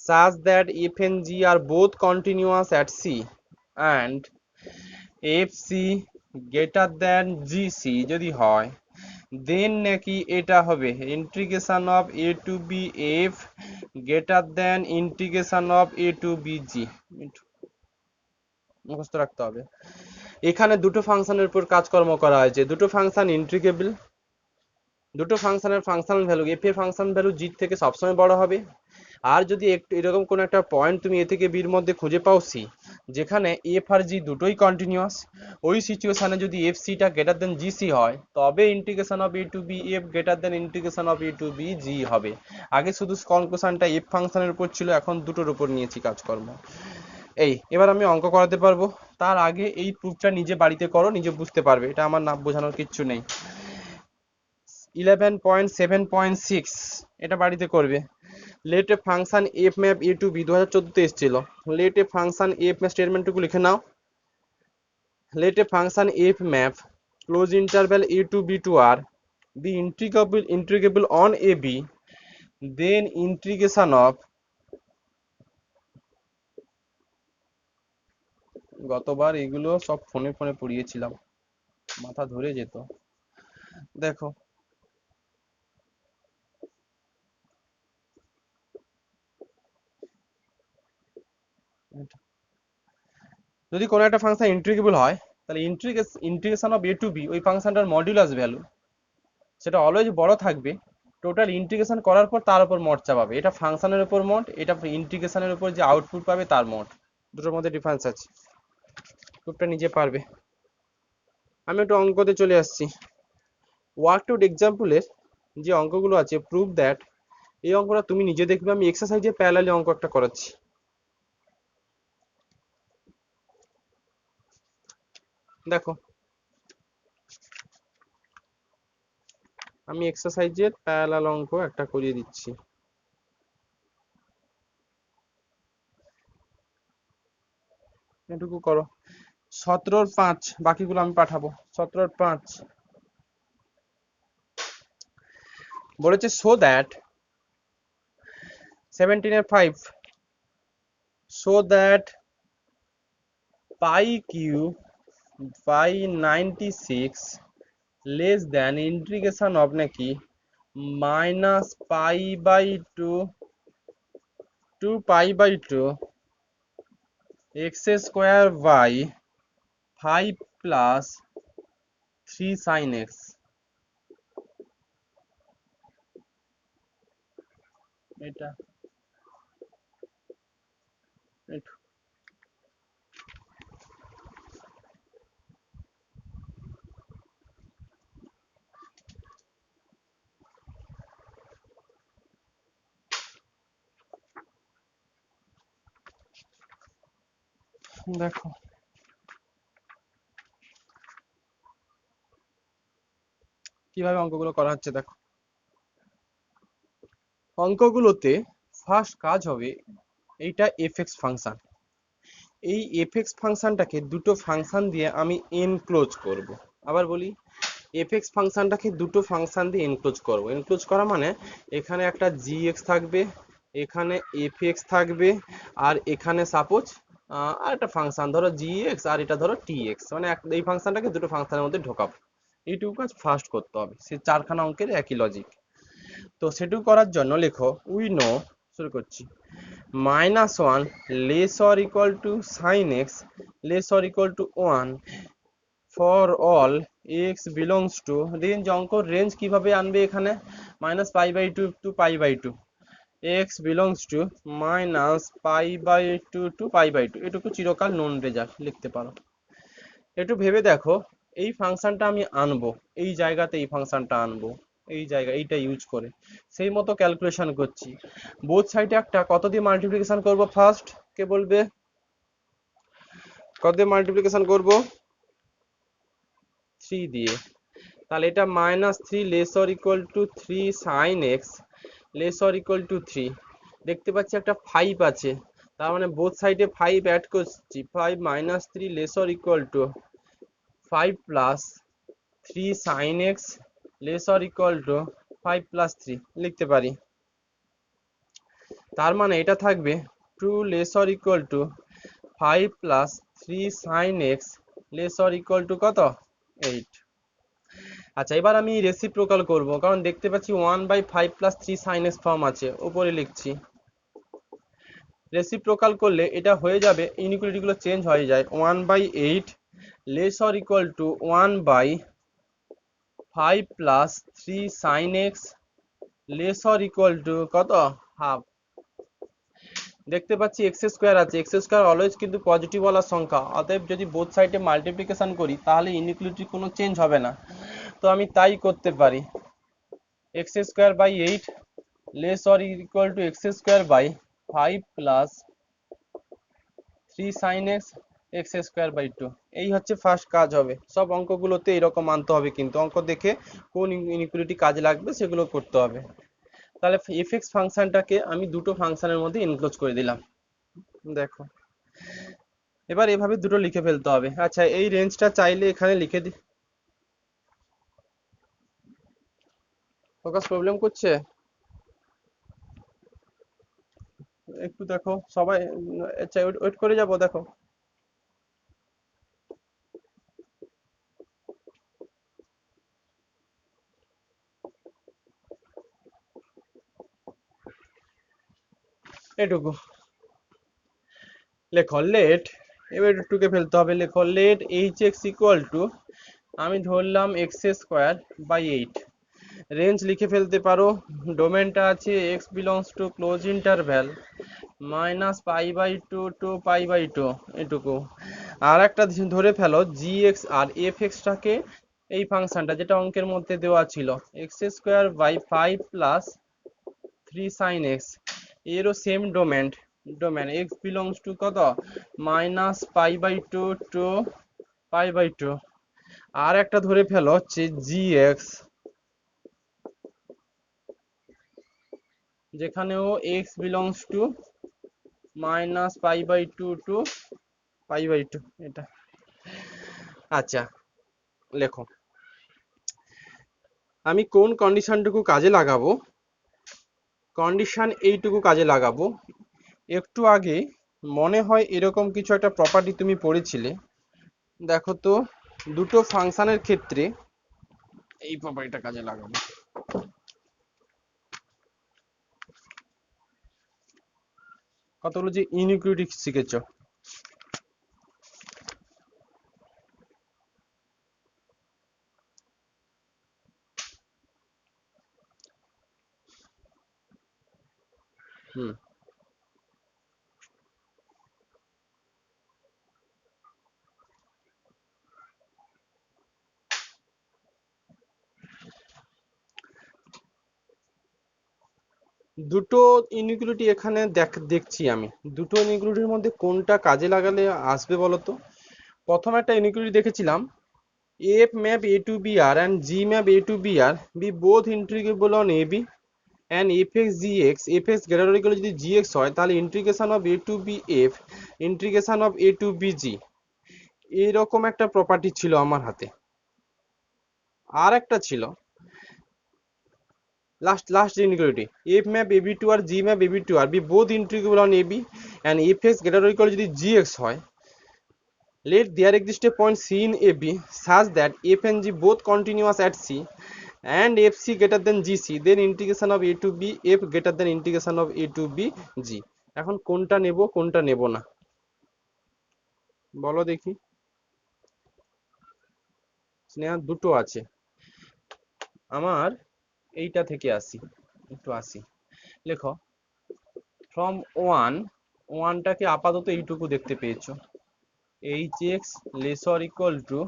such that f and g are both continuous at c and fc greater than gc যদি হয়, দেন নাকি এটা হবে integration of A to B f greater than integration of A to B জি। মুখস্থ রাখতে হবে। এখানে দুটো ফাংশনের উপর কাজকর্ম করা হয়েছে, দুটো ফাংশন ইন্টিগ্রেবল, দুটো ফাংশনের ফাংশনাল ভ্যালু এফ এর ফাংশন ভ্যালু জি থেকে সবসময় বড় হবে, আর যদি একটু এরকম কোন একটা পয়েন্ট তুমি এ থেকে বির মধ্যে খুঁজে পাও সি, যেখানে এফ আর জি দুটোই কন্টিনিউয়াস, ওই সিচুয়েশনে যদি এফ সিটা গ্রেটার দেন জি সি হয় তবে integration of A to B f greater than integration of A to B g হবে। আগে শুধু কনক্লুশনটা এফ ফাংশনের উপর ছিল, এখন দুটোর উপর নিয়েছি কাজকর্ম। এবার আমি অঙ্ক করাতে পারবো, তার আগে এই প্রুফটা নিজে বাড়িতে করো, নিজে বুঝতে পারবে, এটা আমার না বোঝানোর কিচ্ছু নেই। 11.7.6 এটা বাড়িতে করবে। Let a function F map a to b 2014 তে এসেছিল। Let a function F map স্টেটমেন্টটুকু লিখে নাও। Let a function F map close interval a to b to R B integrable on A b, then integration of, গতবার এগুলো সব ফোনে ফোনে পড়িয়েছিলাম, মাথা ধরে যেত। দেখো, যদি কোনো একটা ফাংশন ইন্টিগ্রেবল হয় তাহলে integration of A to b ওই ফাংশনটার মডিউলাস ভ্যালু সেটা অলওয়েজ বড় থাকবে, টোটাল ইন্টিগ্রেশন করার পর তার উপর মড চাপাবে, এটা ফাংশনের উপর মড, এটা ইন্টিগ্রেশনের উপর যে আউটপুট পাবে তার মড, দুটোর মধ্যে ডিফারেন্স আছে। প্রুফটা নিজে পারবে। আমি একটু অঙ্কতে চলে আসছি। ওয়ার্কআউট এক্সাম্পলের যে অঙ্কগুলো আছে, প্রুফ দ্যাট, এই অঙ্কটা তুমি নিজে দেখবে, আমি এক্সারসাইজে প্যারালালি অঙ্ক একটা করাচ্ছি। দেখো, আমি এক্সারসাইজের প্যারালাল অঙ্ক একটা করিয়ে দিচ্ছি। এটুকু করো। 17-5, বাকিগুলো আমি পাঠাবো। 17-5 বলেছে so that 17-5 so that pi cube by 96 less than integration of নাকি minus pi by two pi by two x square by 5 plus 3 sine x. এটা দেখো, কিভাবে অঙ্কগুলো করা হচ্ছে দেখো। অঙ্কগুলোতে ফার্স্ট কাজ হবে, এইটা এফএক্স ফাংশন, এই এফএক্স ফাংশনটাকে দুটো ফাংশন দিয়ে আমি এনক্লোজ করব। আবার বলি, এফএক্স ফাংশনটাকে দুটো ফাংশন দিয়ে এনক্লোজ করব। এনক্লোজ করা মানে এখানে একটা জিএক্স থাকবে, এখানে এফএক্স থাকবে, আর এখানে সাপোজ আর একটা ফাংশন ধরো জিএক্স, আর এটা ধরো টিএক্স, মানে এই ফাংশনটাকে দুটো ফাংশনের মধ্যে ঢোকাবো। এইটুকু কাজ ফার্স্ট করতে হবে, সে চারখানা অঙ্কের একই লজিক। তো সেটুকু করার জন্য লেখো উই নো, শুরু করছি, -1 less or equal to sine x less or equal to 1 for all x belongs to range. অঙ্ক রেঞ্জ কিভাবে আনবে এখানে, -π/2 to π/2, x belongs to -π/2 to π/2, এটুকু চিরকাল নন রেজাল্ট লিখতে পারো। একটু ভেবে দেখো, এই ফাংশনটা আমি আনবো, এই জায়গাতে এই ফাংশনটা আনবো, এই জায়গা এইটা ইউজ করে সেই মতো ক্যালকুলেশন করছি। বোথ সাইডে একটা কত দিয়ে মাল্টিপ্লিকেশন করব, ফার্স্ট কে বলবে, কত দিয়ে মাল্টিপ্লিকেশন করব, 3 দিয়ে। তাহলে এটা -3 less or equal to 3 sine x less or equal to 3। দেখতে পাচ্ছি একটা 5 আছে, তার মানে বোথ সাইডে 5 অ্যাড করছি। 5 -3 less or equal to 5 plus 3 sine x less or equal to 5 plus 3 লিখতে পারি। তার মানে এটা থাকবে 2 less or equal to 5 plus 3 sine x less or equal to কত, 8। আচ্ছা, এবার আমি রেসিপ্রোকাল করব, কারণ দেখতে পাচ্ছি 1/5 প্লাস 3 সাইন এক্স ফর্ম আছে, উপরে লিখছি। রেসিপ্রোকাল করলে এটা হয়ে যাবে, ইনইকুয়ালিটি গুলো চেঞ্জ হয়ে যায়, 1/8 less or equal to 1/5 plus 3 sine x less or equal to কত, হাফ। দেখতে পাচ্ছি এক্স স্কোয়ার আছে, এক্স স্কোয়ার অলওয়েজ কিন্তু পজিটিভ ওয়ালা সংখ্যা, অতএব যদি বোথ সাইডে মাল্টিপ্লিকেশন করি তাহলে ইনইকুয়ালিটি কোনো চেঞ্জ হবে না। তো আমি তাই করতে পারি, x square by 8 less or equal to x square by 5 plus 3 sine x x square by 2। এই হচ্ছে ফার্স্ট কাজ হবে। সব অঙ্কগুলোতে এরকম আনতে হবে, কিন্তু অঙ্ক দেখে কোন ইনইকুয়ালিটি কাজে লাগবে সেগুলো করতে হবে। তাহলে এফএক্স ফাংশনটাকে আমি দুটো ফাংশনের মধ্যে এনক্লোজ করে দিলাম, দেখো। এবার এভাবে দুটো লিখে ফেলতে হবে। আচ্ছা, এই রেঞ্জটা চাইলে এখানে লিখে দি, ফোকাস প্রবলেম করছে একটু, দেখো সবাই। আচ্ছা, ওয়েট করে যাবো, দেখো। এটুকু লেখো লেট, এবার টুকে ফেলতে হবে, লেখো let h x equal to, আমি ধরলাম এক্স স্কোয়ার বাই 8। রেঞ্জ লিখে ফেলতে পারো, ডোমেনটা আছে x belongs to close interval -π/2 to π/2, এটুকু। আর একটা ধরে ফেলো জি এক্স আর এফ এক্সটাকে, এই ফাংশনটা যেটা অঙ্কের মধ্যে দেওয়া ছিল, x square by 5 plus 3 sine x, এরও same domain x belongs to কত, -π/2 টু π/2। আর একটা ধরে ফেলো হচ্ছে জি এক্স, যেখানেও এক্স বিলংস টু -π/2 টু π/2, এটা। আচ্ছা, লেখো আমি কোন কন্ডিশনটুকু কাজে লাগাবো, কন্ডিশন এইটুকু কাজে লাগাবো। একটু আগে মনে হয় এরকম কিছু একটা প্রপার্টি তুমি পড়েছিলে, দেখো তো, দুটো ফাংশনের ক্ষেত্রে এই প্রপার্টিটা কাজে লাগাবো। কতগুলো যে ইনইকুয়ালিটি শিখেছো, হুম, দুটো ইনইকুয়ালিটি এখানে দেখছি আমি, দুটো ইনইকুয়ালিটির মধ্যে কোনটা কাজে লাগালে আসবে বলো তো। প্রথম একটা ইনইকুয়ালিটি দেখেছিলাম, F map A to BR and G map A to BR be both integrable on AB and fx gx fx greater or equal যদি gx হয় তাহলে integration of a to b f integration of a to b g এইরকম একটা property ছিল আমার হাতে। আর একটা ছিল last inequality f map ab to R g map ab to R be both integrable on ab and fx greater or equal যদি gx হয়, let there exist a point c in ab such that f and g both continuous at c and fc greater than gc, then integration of a to b f greater than integration of a to b g। এখন কোনটা নেব কোনটা নেব না বলো দেখি। স্নেহা দুটো আছে, আমার এইটা থেকে আসি, একটু আসি। লেখো ফ্রম ওয়ানটাকে আপাতত এইটুকু দেখতে পেয়েছো, h x lesser equal to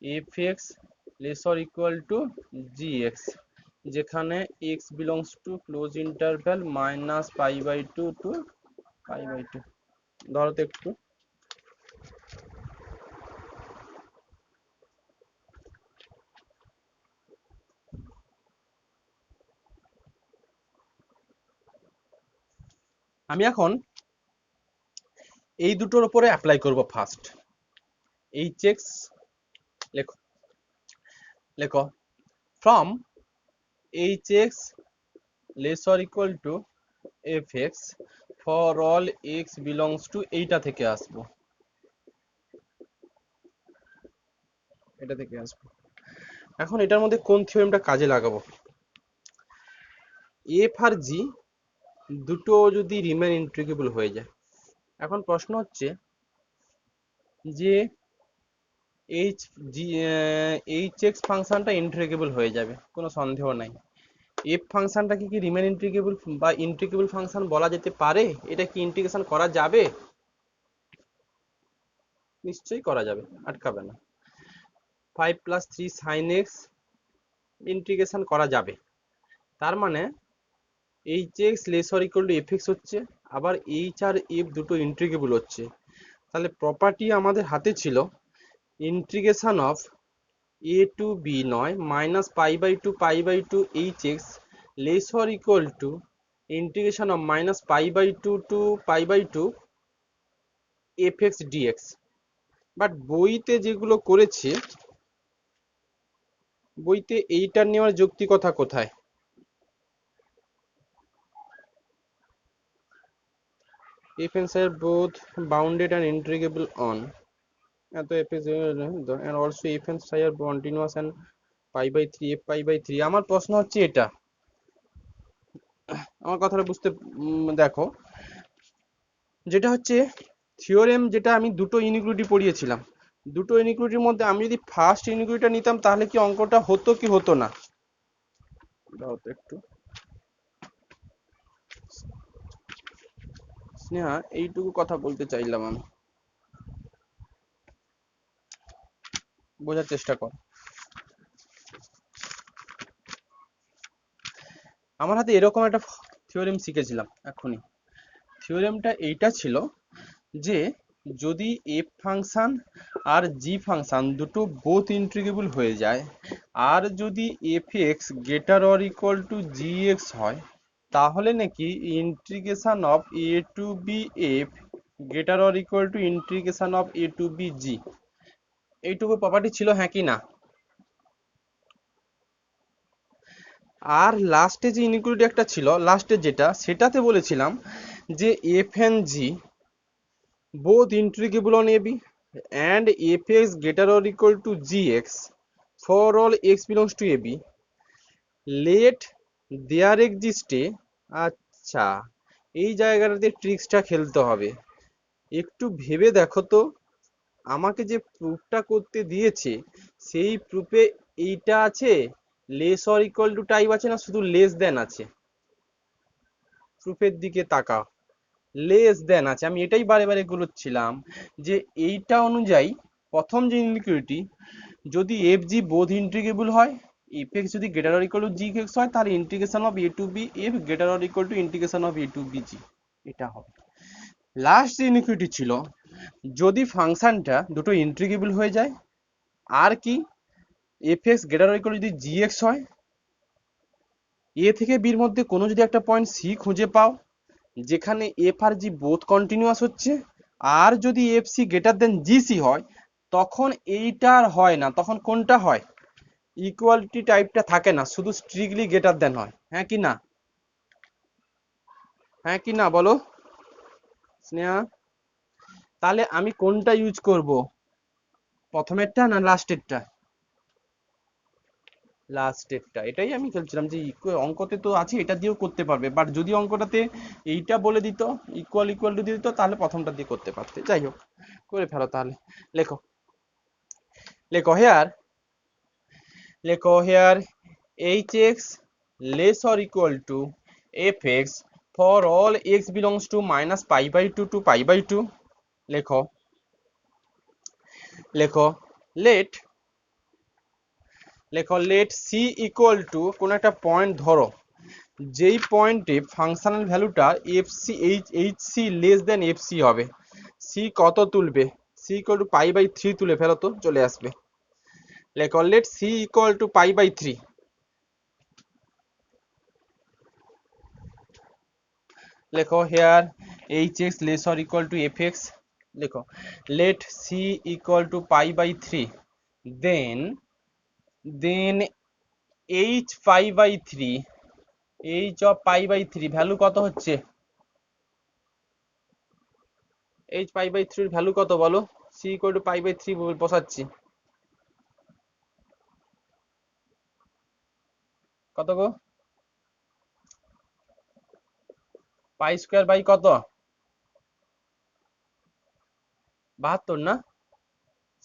f x lesser equal to g x, যেখানে x belongs to close interval minus pi by two to pi by two. ধরো তো একটু, আমি এখন এই দুটোর উপরে অ্যাপ্লাই করব। ফার্স্ট এইচ এক্স লেখো, লেখো from H x lesser equal to f x for all x belongs two, এইটা থেকে আসবো, এটা থেকে আসবো। এখন এটার মধ্যে কোন থিওরেমটা কাজে লাগাবো? এফ আর জি দুটো যদি রিমেন ইন্টিগ্রেবল হয়ে যায়, এখন প্রশ্ন হচ্ছে যে এইচ জি এইচ এক্স ফাংশনটা ইন্টিগ্রেবল হয়ে যাবে, কোনো সন্দেহ নাই। এফ ফাংশনটাকে কি রিমেন ইন্টিগ্রেবল বা ইন্টিগ্রেবল ফাংশন বলা যেতে পারে? এটা কি ইন্টিগ্রেশন করা যাবে? নিশ্চয়ই করা যাবে, আটকাবে না। 5 + 3 sin x ইন্টিগ্রেশন করা যাবে। তার মানে h x lesser equal to f x হচ্ছে, আবার এইচ আর এফ দুটো ইন্টিগ্রেবল হচ্ছে। তাহলে প্রপার্টি আমাদের হাতে ছিল integration of A to b নয় minus pi by two h x lesser equal to integration of minus pi by two f x dx. But বইতে যেগুলো করেছে, বইতে এইটার নেওয়ার যৌক্তিকতা কোথায়? if and are both bounded and integrable on f is and also if and are continuous and pi by 3 f pi by 3। আমার প্রশ্ন হচ্ছে এটা, আমার কথাটা বুঝতে দেখো, যেটা হচ্ছে থিওরেম, যেটা আমি দুটো ইনইকুয়ালিটি পড়িয়েছিলাম, দুটো ইনইকুয়ালিটির মধ্যে আমি যদি ফার্স্ট ইনইকুয়ালিটিটা নিতাম তাহলে কি অঙ্কটা হতো কি হতো না? দাও তো একটু স্নেহা, এইটুকু কথা বলতে চাইলাম আমি, বোঝার চেষ্টা কর। আমার হাতে এরকম একটা থিওরেম শিখেছিলাম এখনই। থিওরেমটা এইটা ছিল যে যদি এফ ফাংশন আর জি ফাংশন দুটো বোথ ইন্টিগ্রেবল হয়ে যায়, আর যদি f x greater or equal to g x হয়, তাহলে নাকি integration of A to B f greater or equal to integration of A to B g. এইটুকু প্রপার্টি ছিল, হ্যাঁ কি না? আর লাস্টে যে ইনইকুয়ালিটি একটা ছিল, লাস্টে যেটা, সেটাতে বলেছিলাম যে f and g both integrable on AB and fx greater or equal to gx for all x belongs to AB, let there exist a, আচ্ছা এই জায়গাটাতে ট্রিক্সটা খেলতে হবে। একটু ভেবে দেখো তো, আমাকে যে প্রুফটা করতে দিয়েছে সেই প্রুফে এইটা আছে, less or equal two type আছে না শুধু লেস দেন আছে? প্রুফের দিকে তাকাও, লেস দেন আছে। আমি এটাই বারে বারে গুলোচ্ছিলাম যে এইটা অনুযায়ী প্রথম যে ইনইকুয়ালিটি, যদি এফ জি বোথ ইন্টিগ্রেবল হয়, এফ এক্স যদি greater or equal to g x হয়, তাহলে integration of A to B f greater or equal to integration of A to B g, এটা হবে। লাস্ট যে ইনইকুয়ালিটি ছিল, যদি ফাংশনটা দুটো ইন্টিগ্রেবল হয়ে যায়, আর কি এফ এক্স গ্রেটার ইকুয়াল যদি জি এক্স হয়, এ থেকে বির মধ্যে কোনো যদি একটা পয়েন্ট সি খুঁজে পাও যেখানে এফ আর জি বোথ কন্টিনিউয়াস হচ্ছে, আর যদি f c greater than g c হয়, তখন এইটা আর হয় না, তখন কোনটা হয়? ইকুয়ালিটি টাইপটা থাকে না, শুধু স্ট্রিক্টলি গ্রেটার দেন হয়। হ্যাঁ কি না? হ্যাঁ কি না বলো স্নেহা? তাহলে আমি কোনটা ইউজ করব, প্রথমেরটা না লাস্টেরটা? লাস্টেরটা। এটাই আমি খেলছিলাম যে অঙ্কতে তো আছে এটা দিয়েও করতে পারবে, বাট যদি অঙ্কটাতে এইটা বলে দিত ইকুয়াল ইকুয়াল টু দিত তাহলে প্রথমটা দিয়ে করতে পারতে। যাই হোক, করে ফেলো তাহলে। লেখো, লেখো হেয়ার, লেখো here h x less or equal to f x for all x belongs to minus pi by two to pi by two. লেখো, লেখো লেট, লেখো লেট সি ইকুয়াল টু কোন একটা পয়েন্ট ধরো, যেই পয়েন্টে ফাংশনাল ভ্যালুটা f c h c less than f c হবে। সি কত তুলবে? C equal to pi by three তুলে ফেলো তো, চলে আসবে। লেখো let c equal to pi by three. লেখো here h x less or equal to f x. লেখো let c equal to pi by three, then then h pi by three, h of pi by three value কত হচ্ছে? H pi by থ্রির value কত বলো? C equal to pi by three বসাচ্ছি, কত গো? পাই square by কত? 72 না?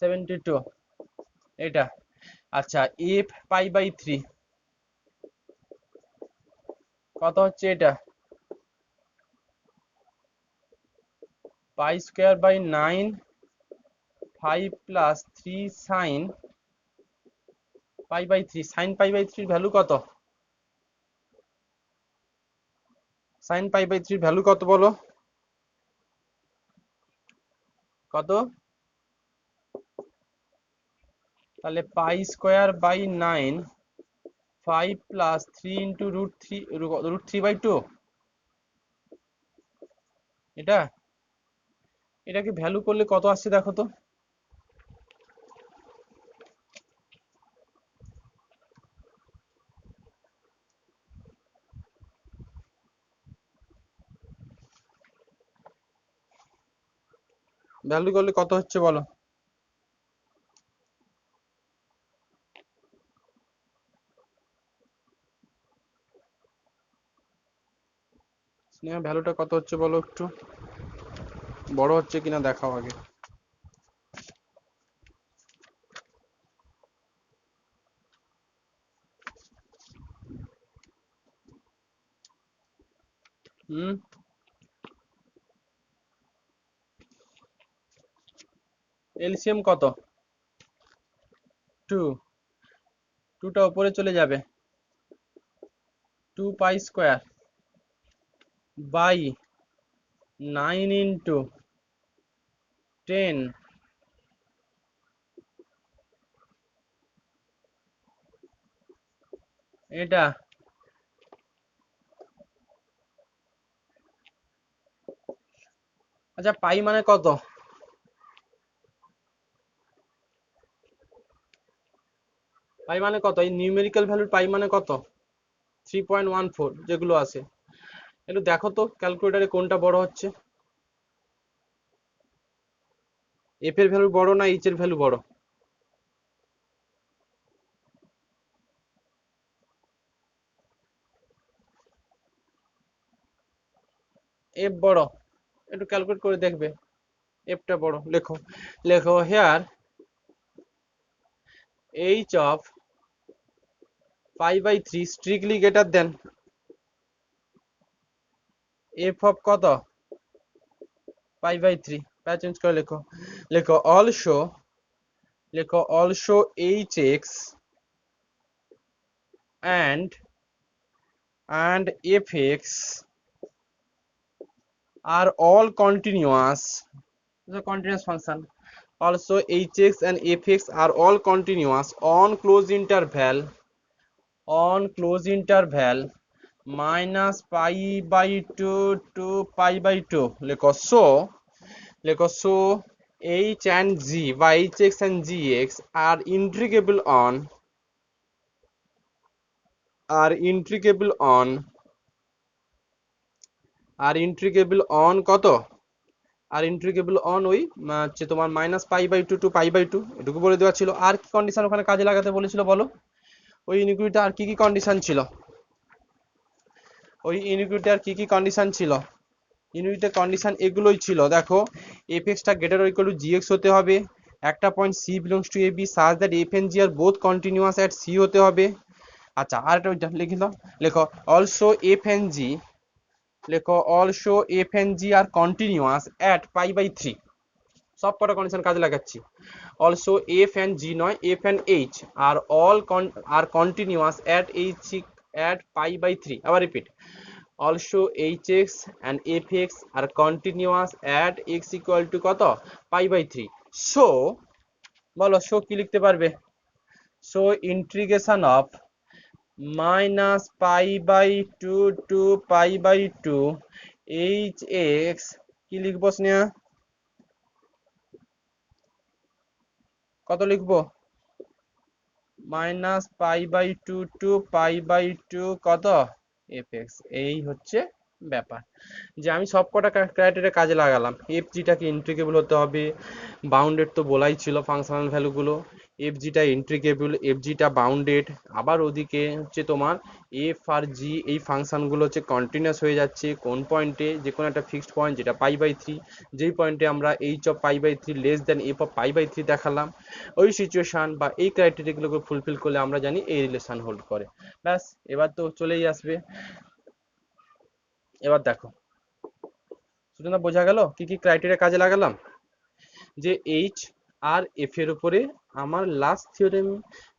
72 এটা। আচ্ছা, এফ পাই বাই থ্রি কত হচ্ছে এটা? Pi square by 9 5 plus 3 sine pi by three. Sine pi by থ্রির ভ্যালু কত? সাইন পাই বাই থ্রির ভ্যালু কত বলো? কত? তাহলে pi square by 9 5 plus 3 into root three by two. এটা, এটাকে ভ্যালু করলে কত আসছে দেখো তো? ভ্যালু করলে কত হচ্ছে বলো? স্নেহা ভ্যালুটা কত হচ্ছে বলো একটু, বড় হচ্ছে কিনা দেখাও আগে। হুম, এলসিএম কত? 2, 2টা উপরে চলে যাবে, 2 পাই স্কোয়ার বাই 9 ইন্টু 10, এটা। আচ্ছা, পাই মানে কত? পাই মানে কত? এই নিউমেরিক্যাল ভ্যালুর পাই মানে কত? 3.14 যেগুলো আছে, একটু দেখো তো ক্যালকুলেটারে কোনটা বড় হচ্ছে। এফ এর ভ্যালু বড় না এইচ এর ভ্যালু বড়? এফ বড়, একটু ক্যালকুলেট করে দেখবে। এফটা বড়। লেখো, লেখো here h of pi by three strictly greater than f of কত? Pi by three. Page change করে লেখো, লেখো অলসো, লেখো also h x and fx are all continuous, the continuous function Also hx and fx are all continuous on closed interval minus pi by 2 to pi by 2 লেখো so h and g বা hx and gx are intrigable on কত আর integrable on ওই হচ্ছে তোমার minus pi by two to pi by two এটুকু বলে দেওয়া ছিল। আর কি কন্ডিশন ওখানে কাজে লাগাতে বলেছিল বলো? ওই ইনইকুইটি আর কি কি কন্ডিশন ছিল? ইনইকুইটি কন্ডিশন এগুলোই ছিল, দেখো এফএক্সটা greater or equal to g x হতে হবে, একটা point c belongs to a b such that f and g are both continuous at c হতে হবে। আচ্ছা আর একটা লিখে দাও, লেখো also f and g are continuous at pi by 3। সব কটা কন্ডিশন কাজে লাগাচ্ছি। অলসো এফ এন্ড জি নয়, f and h are continuous at pi by 3। আবার repeat, also hx and fx are continuous at x equal to কত pi by 3। So বলো so কি লিখতে পারবে? So integration of minus pi by 2 to pi by 2 hx কি লিখবো স্নেহা? কত লিখবো? Minus pi by 2 to pi by 2 কত fx। এই হচ্ছে ব্যাপার, যে আমি সব কটা ক্রাইটেরিয়া কাজে লাগালাম। এফ জিটাকে ইন্টিগ্রেবল হতে হবে, বাউন্ডেড তো বলাই ছিল ফাংশনাল ভ্যালুগুলো, এফ জিটা ইন্টিগ্রেবল, এফ জিটা বাউন্ডেড, আবার ওদিকে হচ্ছে তোমার এফ আর জি এই ফাংশনগুলো হচ্ছে কন্টিনিউয়াস হয়ে যাচ্ছে কোন পয়েন্টে, যে কোনো একটা ফিক্সড পয়েন্ট যেটা পাই বাই 3, যেই পয়েন্টে আমরা h of pi by 3 less than f of pi by 3 দেখালাম, ওই সিচুয়েশন বা এই ক্রাইটেরিয়াগুলোকে ফুলফিল করলে আমরা জানি এই রিলেশন হোল্ড করে। ব্যাস এবার তো চলেই আসবে। এবার দেখো সুতরাং বোঝা গেল কি কি ক্রাইটেরিয়া কাজে লাগালাম, যে এইচ আর এফ এর উপরে আমার লাস্ট থিওরেম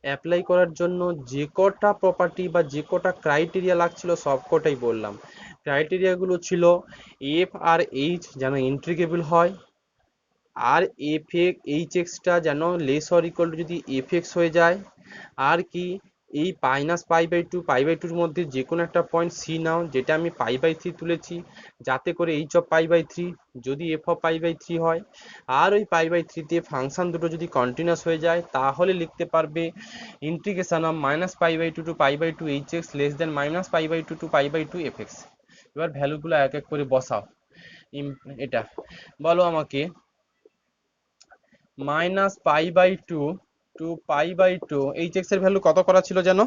অ্যাপ্লাই করার জন্য যে কটা প্রপার্টি বা যে কটা ক্রাইটেরিয়া লাগছিল সব কটাই বললাম। ক্রাইটেরিয়াগুলো ছিল এফ আর এইচ যেন ইন্টিগ্রেবল হয়, আর এইচ এক্সটা যেন লেস অর ইকুয়াল টু যদি এফ এক্স হয়ে যায়, আর কি এই minus pi by 2 pi by 2 এর মধ্যে যে কোনো একটা পয়েন্ট সি নাও যেটা আমি পাই বাই 3 তুলেছি, যাতে করে এইচ অফ পাই বাই 3 যদি এফ অফ পাই বাই 3 হয়, আর ওই পাই বাই 3 তে ফাংশন দুটো যদি কন্টিনিউয়াস হয়ে যায় তাহলে লিখতে পারবে integration of minus pi by 2 to pi by 2 h x less than minus pi by 2 to pi by 2 f x. এবার ভ্যালুগুলো এক এক করে বসাও। এটা বলো আমাকে, minus pi by 2 to pi by 2 h x এর ভ্যালু কত করা ছিল জানো?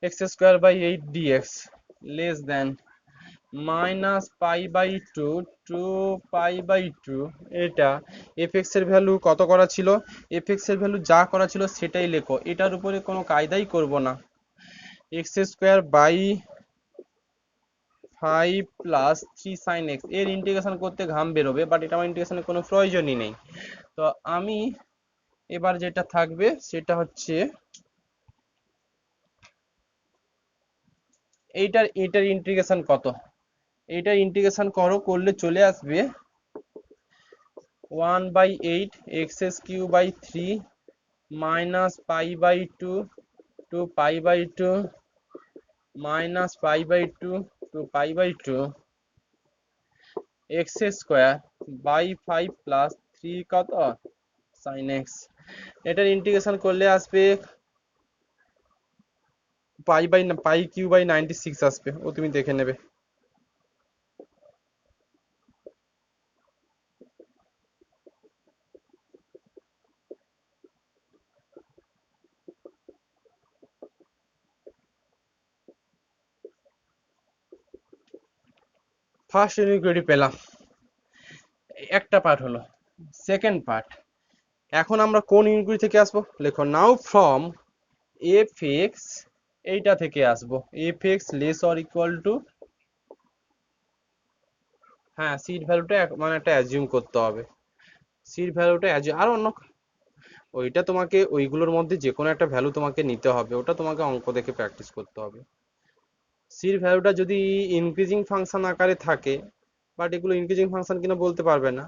X square by 8 d x less than minus pi by 2 to pi by 2। এটা এফ এক্স এর ভ্যালু কত করা ছিল? এফ এক্স এর ভ্যালু যা করা ছিল সেটাই লেখো, এটার উপরে কোনো কায়দাই করব না। X square by 5 plus 3 sine x, এর ইন্টিগ্রেশন করতে ঘাম বেরোবে, বাট এটা আমার ইন্টিগ্রেশনের কোনো প্রয়োজনই নেই। তো আমি এবার যেটা থাকবে সেটা হচ্ছে এইটার ইন্টিগ্রেশন কত, এইটার ইন্টিগ্রেশন করলে চলে আসবে 1/8 x cube by 3 minus pi by 2 to pi by 2 minus pi by 2 to pi by 2 x square by 5 plus 3 কত সাইন এক্স। এটার ইন্টিগ্রেশন করলে আসবে পাই কিউ বাই 96 আসবে, ও তুমি দেখে নেবে। ফার্স্ট ইনইকুয়ালিটি পেলাম, একটা পার্ট হলো। সেকেন্ড পার্ট, এখন আমরা কোন ইনইকুয়ালিটি থেকে আসবো? লেখো নাও ফ্রম এফ এক্স, এইটা থেকে আসবো F x less or equal two, হ্যাঁ সিট ভ্যালুটা মানে একটা অ্যাজিউম করতে হবে, সিট ভ্যালুটা আর অন্য ওইটা তোমাকে ওইগুলোর মধ্যে যে কোনো একটা ভ্যালু তোমাকে নিতে হবে, ওটা তোমাকে অঙ্ক দেখে প্র্যাকটিস করতে হবে। সির ভ্যালুটা যদি ইনক্রিজিং ফাংশন আকারে থাকে বাট এগুলো ইনক্রিজিং ফাংশন কিনা বলতে পারবে না।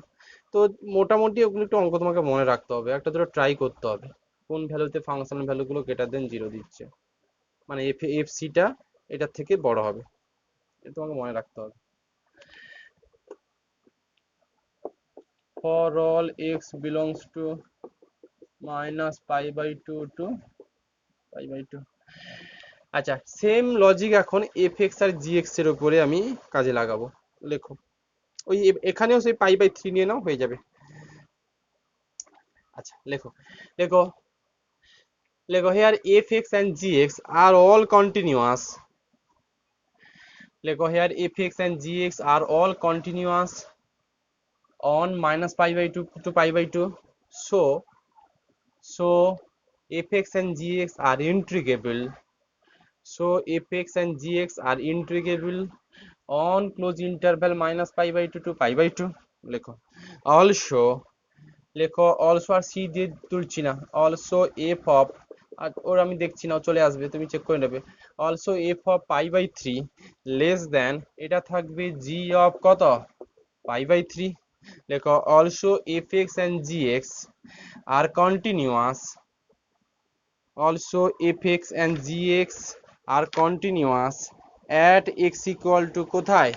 তো মোটামুটি ওগুলো একটু অঙ্ক তোমাকে মনে রাখতে হবে, একটা দুটো ট্রাই করতে হবে কোন ভ্যালুতে ফাংশন ভ্যালুগুলো গ্রেটার দেন 0 দিচ্ছে, মানে এফ সিটা এটার থেকে বড় হবে, এটা তোমাকে মনে রাখতে হবে। for all x belongs to minus pi by 2 to pi by 2। আচ্ছা, সেম লজিক এখন এফ এক্স আর জি এক্স এর উপরে আমি কাজে লাগাবো। লেখো ওই এখানেও সেই পাই বাই 3 নিয়ে নাও, হয়ে যাবে। আচ্ছা লেখো লেখো লেখো here fx and gx are all continuous। লেখো here fx and gx are all continuous on minus pi by 2 to pi by 2, so fx and gx are integrable, so fx and gx are integrable on close interval minus pi by 2 to pi by 2। লেখো also, লেখো also আর C দিয়ে তুলছি না, also f of, আর ওর আমি দেখছি না, ও চলে আসবে, তুমি চেক করে নেবে। Also f of pi by 3 less than, এটা থাকবে জি অফ কত, পাই বাই 3। লেখো also f x and g x are continuous, also f x and g x are continuous at x equal to কোথায়,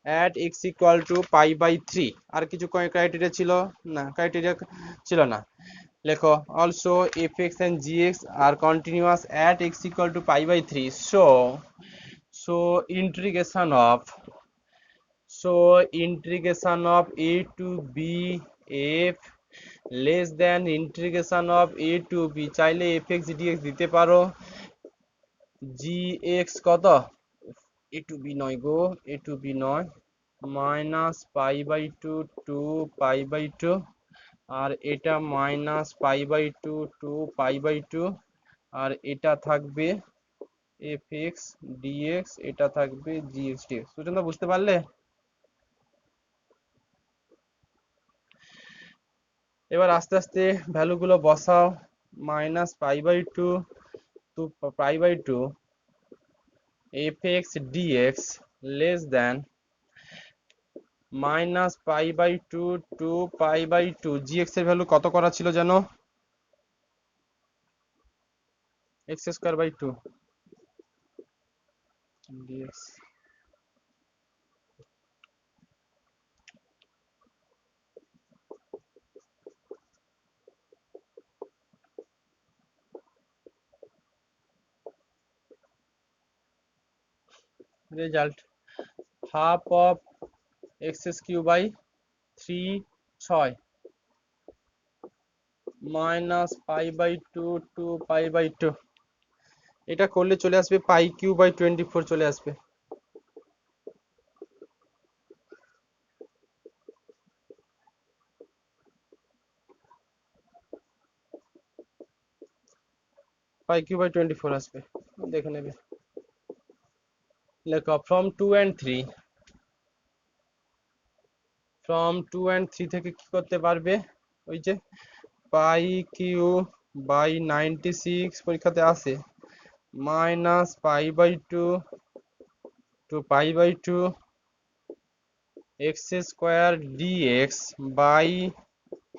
at x equal to pi by 3। আর কিছু criteria ছিল না, criteria ছিল না। লেখো also fx and gx are continuous at x equal to pi by 3, so integration of, a to b f less than integration of a to b, চাইলে fx dx দিতে পারো, gx কত, a to b নয় গো, a to b নয়, minus pi by 2 to pi by 2, আর এটা minus pi by 2 to pi by 2, আর এটা থাকবে এফ এক্স ডিএক্স, এটা থাকবে জিএক্স ডিএক্স। সুচন্দা বুঝতে পারলে? এবার আস্তে আস্তে ভ্যালুগুলো বসাও, minus pi by 2 to pi by 2 f x d x less than minus pi by 2 to pi by 2, g x এর ভ্যালু কত করা ছিল জানো, x square by 2 d x. Result half of x cube by 3 6 minus pi by 2 to pi by 2, এটা করলে চলে আসবে পাই cube by 24 চলে আসবে। পাই কিউ বাই 24 আসবে, দেখে নেবে। লেখো ফ্রম 2 and 3, ফ্রম 2 and 3 থেকে কি করতে পারবে, ওই যে পাই কিউ বাই 96 পরীক্ষাতে আসে, minus pi by 2 to pi by 2 x square d x by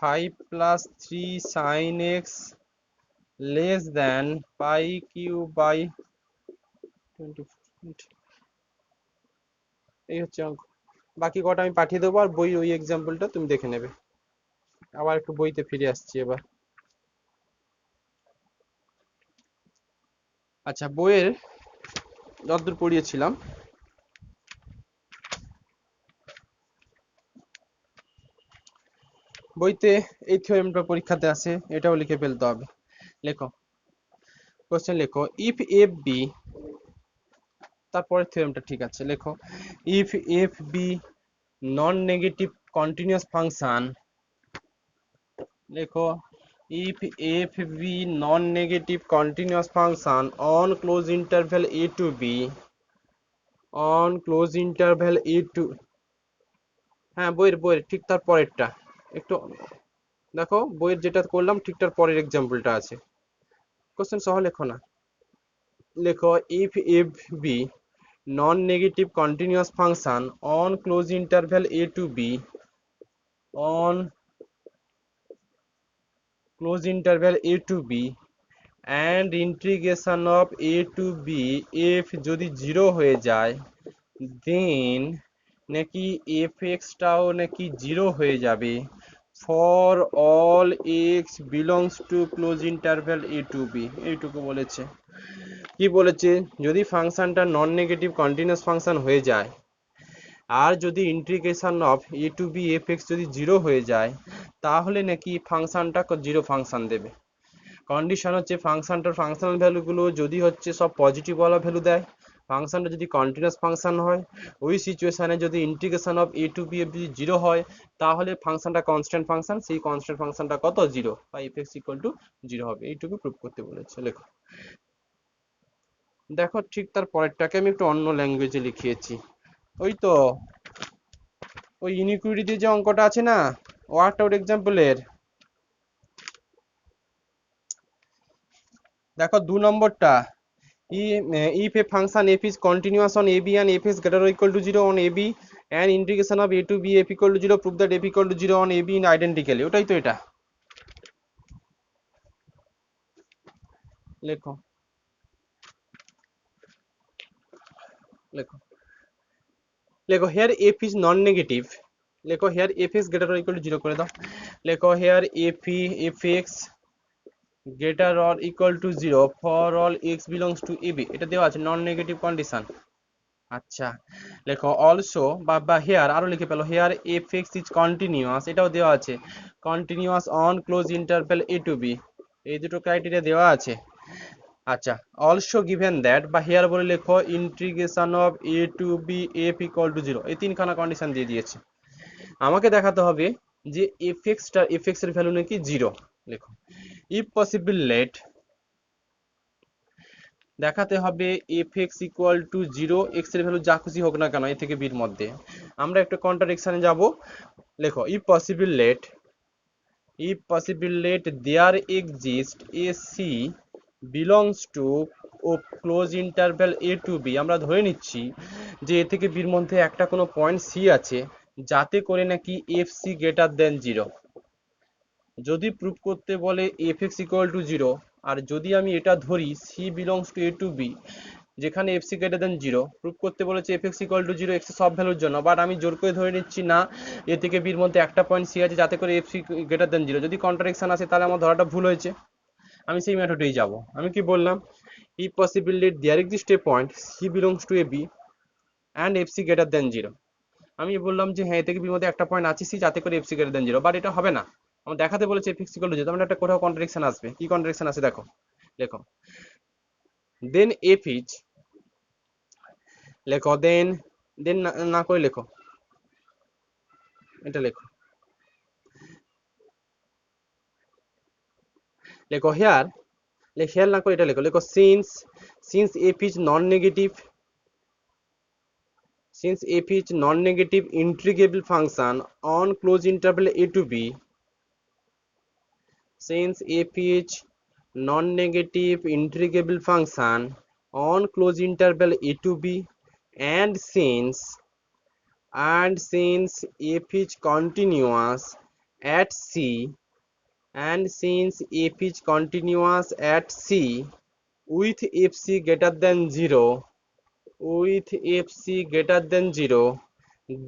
5 plus 3 sine x less than pi cube by 24। এই হচ্ছে অঙ্ক, বাকি কটা আমি পাঠিয়ে দেবো, আর বই ওই এক্সাম্পলটা তুমি দেখে নেবে। আবার একটু বইতে ফিরে আসছি এবার। আচ্ছা, বইয়ের যতদূর পড়িয়েছিলাম, বইতে এই থিওরেমটা পরীক্ষাতে আসে, এটাও লিখে ফেলতে হবে। লেখো কোশ্চেন, লেখো ইফ এফ বি, তারপরে থিওরেমটা ঠিক আছে, লেখো if f be non negative continuous function, লেখো if f be non-negative continuous function on close interval a to b, on close interval a to, হ্যাঁ বইয়ের ঠিক তার পরেরটা একটু দেখো, বইয়ের যেটা করলাম ঠিক তার পরের এক্সাম্পলটা আছে, কোশ্চেন সহ লেখো না। লেখো if f be non-negative continuous function on closed interval a to b on closed interval a to b and integration of a to b f যদি 0 হয়ে যায় দেন নাকি fx টাও নাকি 0 হয়ে যাবে for all x belongs to close interval a to b. এইটুকু বলেছে। কি বলেছে, যদি ফাংশনটা নন নেগেটিভ কন্টিনিউয়াস ফাংশন হয়ে যায় আর যদি integration of A to B f x যদি 0 হয়ে যায় তাহলে নাকি ফাংশনটা 0 ফাংশন দেবে। কন্ডিশন হচ্ছে ফাংশনটার ফাংশনাল ভ্যালুগুলো যদি হচ্ছে সব পজিটিভ ওয়ালা ভ্যালু দেয়, ফাংশনটা যদি কন্টিনিউয়াস ফাংশন হয়, ওই সিচুয়েশনে যদি integration of A to B f যদি 0 হয় তাহলে ফাংশনটা কনস্ট্যান্ট ফাংশন, সেই কনস্ট্যান্ট ফাংশনটা কত 0 বা এফ এক্স ইকুয়াল টু 0 হবে। এইটুকু প্রুভ করতে বলেছে। লেখো, দেখো ঠিক তার পরেরটাকে আমি একটু অন্য ল্যাঙ্গুয়েজে লিখিয়েছি। ওই তো ওই ইনইকুইটি দিয়ে যে অঙ্কটা আছে না ওয়ার্ড আউট এক্সাম্পলের, দেখো 2 নম্বরটা, if a function f is continuous on ab and f is greater or equal to 0 on ab and integration of a to b f equal to 0 prove that f equal to 0 on ab in identically। ওটাই তো এটা। লেখো লেখো লেখো here f is non negative, লেখো here f is greater or equal to 0 করে দাও। লেখো here fx greater or equal to 0 for all x belongs to ab, এটা দেওয়া আছে নন নেগেটিভ কন্ডিশন। আচ্ছা, লেখো অলসো বা হেয়ার আরো লিখে পেলো here f x is continuous, এটাও দেওয়া আছে continuous on close interval a to b, এই দুটো ক্রাইটেরিয়া দেওয়া আছে। আচ্ছা, অলসো গিভেন দ্যাট বা হেয়ার বলে লেখো integration of A to B F equal to 0, এই তিনখানা কন্ডিশন দিয়ে দিয়েছে। আমাকে দেখাতে হবে যে এফ এক্স এর ভ্যালু নাকি 0। লেখো ইফ পসিবল লেট, দেখাতে হবে F x equal to 0, x এর ভ্যালু যা খুশি হোক না কেন এ থেকে বির মধ্যে। আমরা একটা কন্ট্রাডিকশনে যাব। লেখো if possible let there exist a c belongs to ও close interval a to b, আমরা ধরে নিচ্ছি যে এ থেকে বির মধ্যে একটা কোনো পয়েন্ট সি আছে যাতে করে নাকি এফ সি গ্রেটার দেন 0। যদি প্রুভ করতে বলে এফ এক্স ইকুয়াল টু 0 আর যদি আমি এটা ধরি c belongs to a to b যেখানে F c greater than 0, prove করতে বলেছে f x equal to 0 x সব ভ্যালুর জন্য, বাট আমি জোর করে ধরে নিচ্ছি না এ থেকে বির মধ্যে একটা পয়েন্ট সি আছে যাতে করে এফ সি গ্রেটার দেন 0। যদি কন্ট্রাডিকশন আসে তাহলে আমার ধরাটা ভুল হয়েছে, আমি সেই মেথডেই যাব। আমি কি বললাম, if possible let there exist a point c belongs to a b and f c greater than 0, আমি বললাম যে হ্যাঁ এ থেকে বির মধ্যে একটা পয়েন্ট আছে সি যাতে করে F c greater than 0, but এটা হবে না। আমার দেখাতে বলেছে এফ এক্স ইকুয়াল টু 0, তার মানে একটা কোথাও কন্ট্রাডিকশন আসবে। কি কন্ট্রাডিকশন আছে দেখো, লেখো দেন এফ ইজ, লেখো দেন দেন না করে লেখো, এটা লেখো লেখো হেয়ার, হেয়ার না করে এটা লেখো, লেখো since f is non negative, since f is non-negative integrable function on closed interval a to b, since f is non-negative integrable function on closed interval a to b and since f is continuous at c, and since f is continuous at c with fc greater than 0, with fc greater than 0,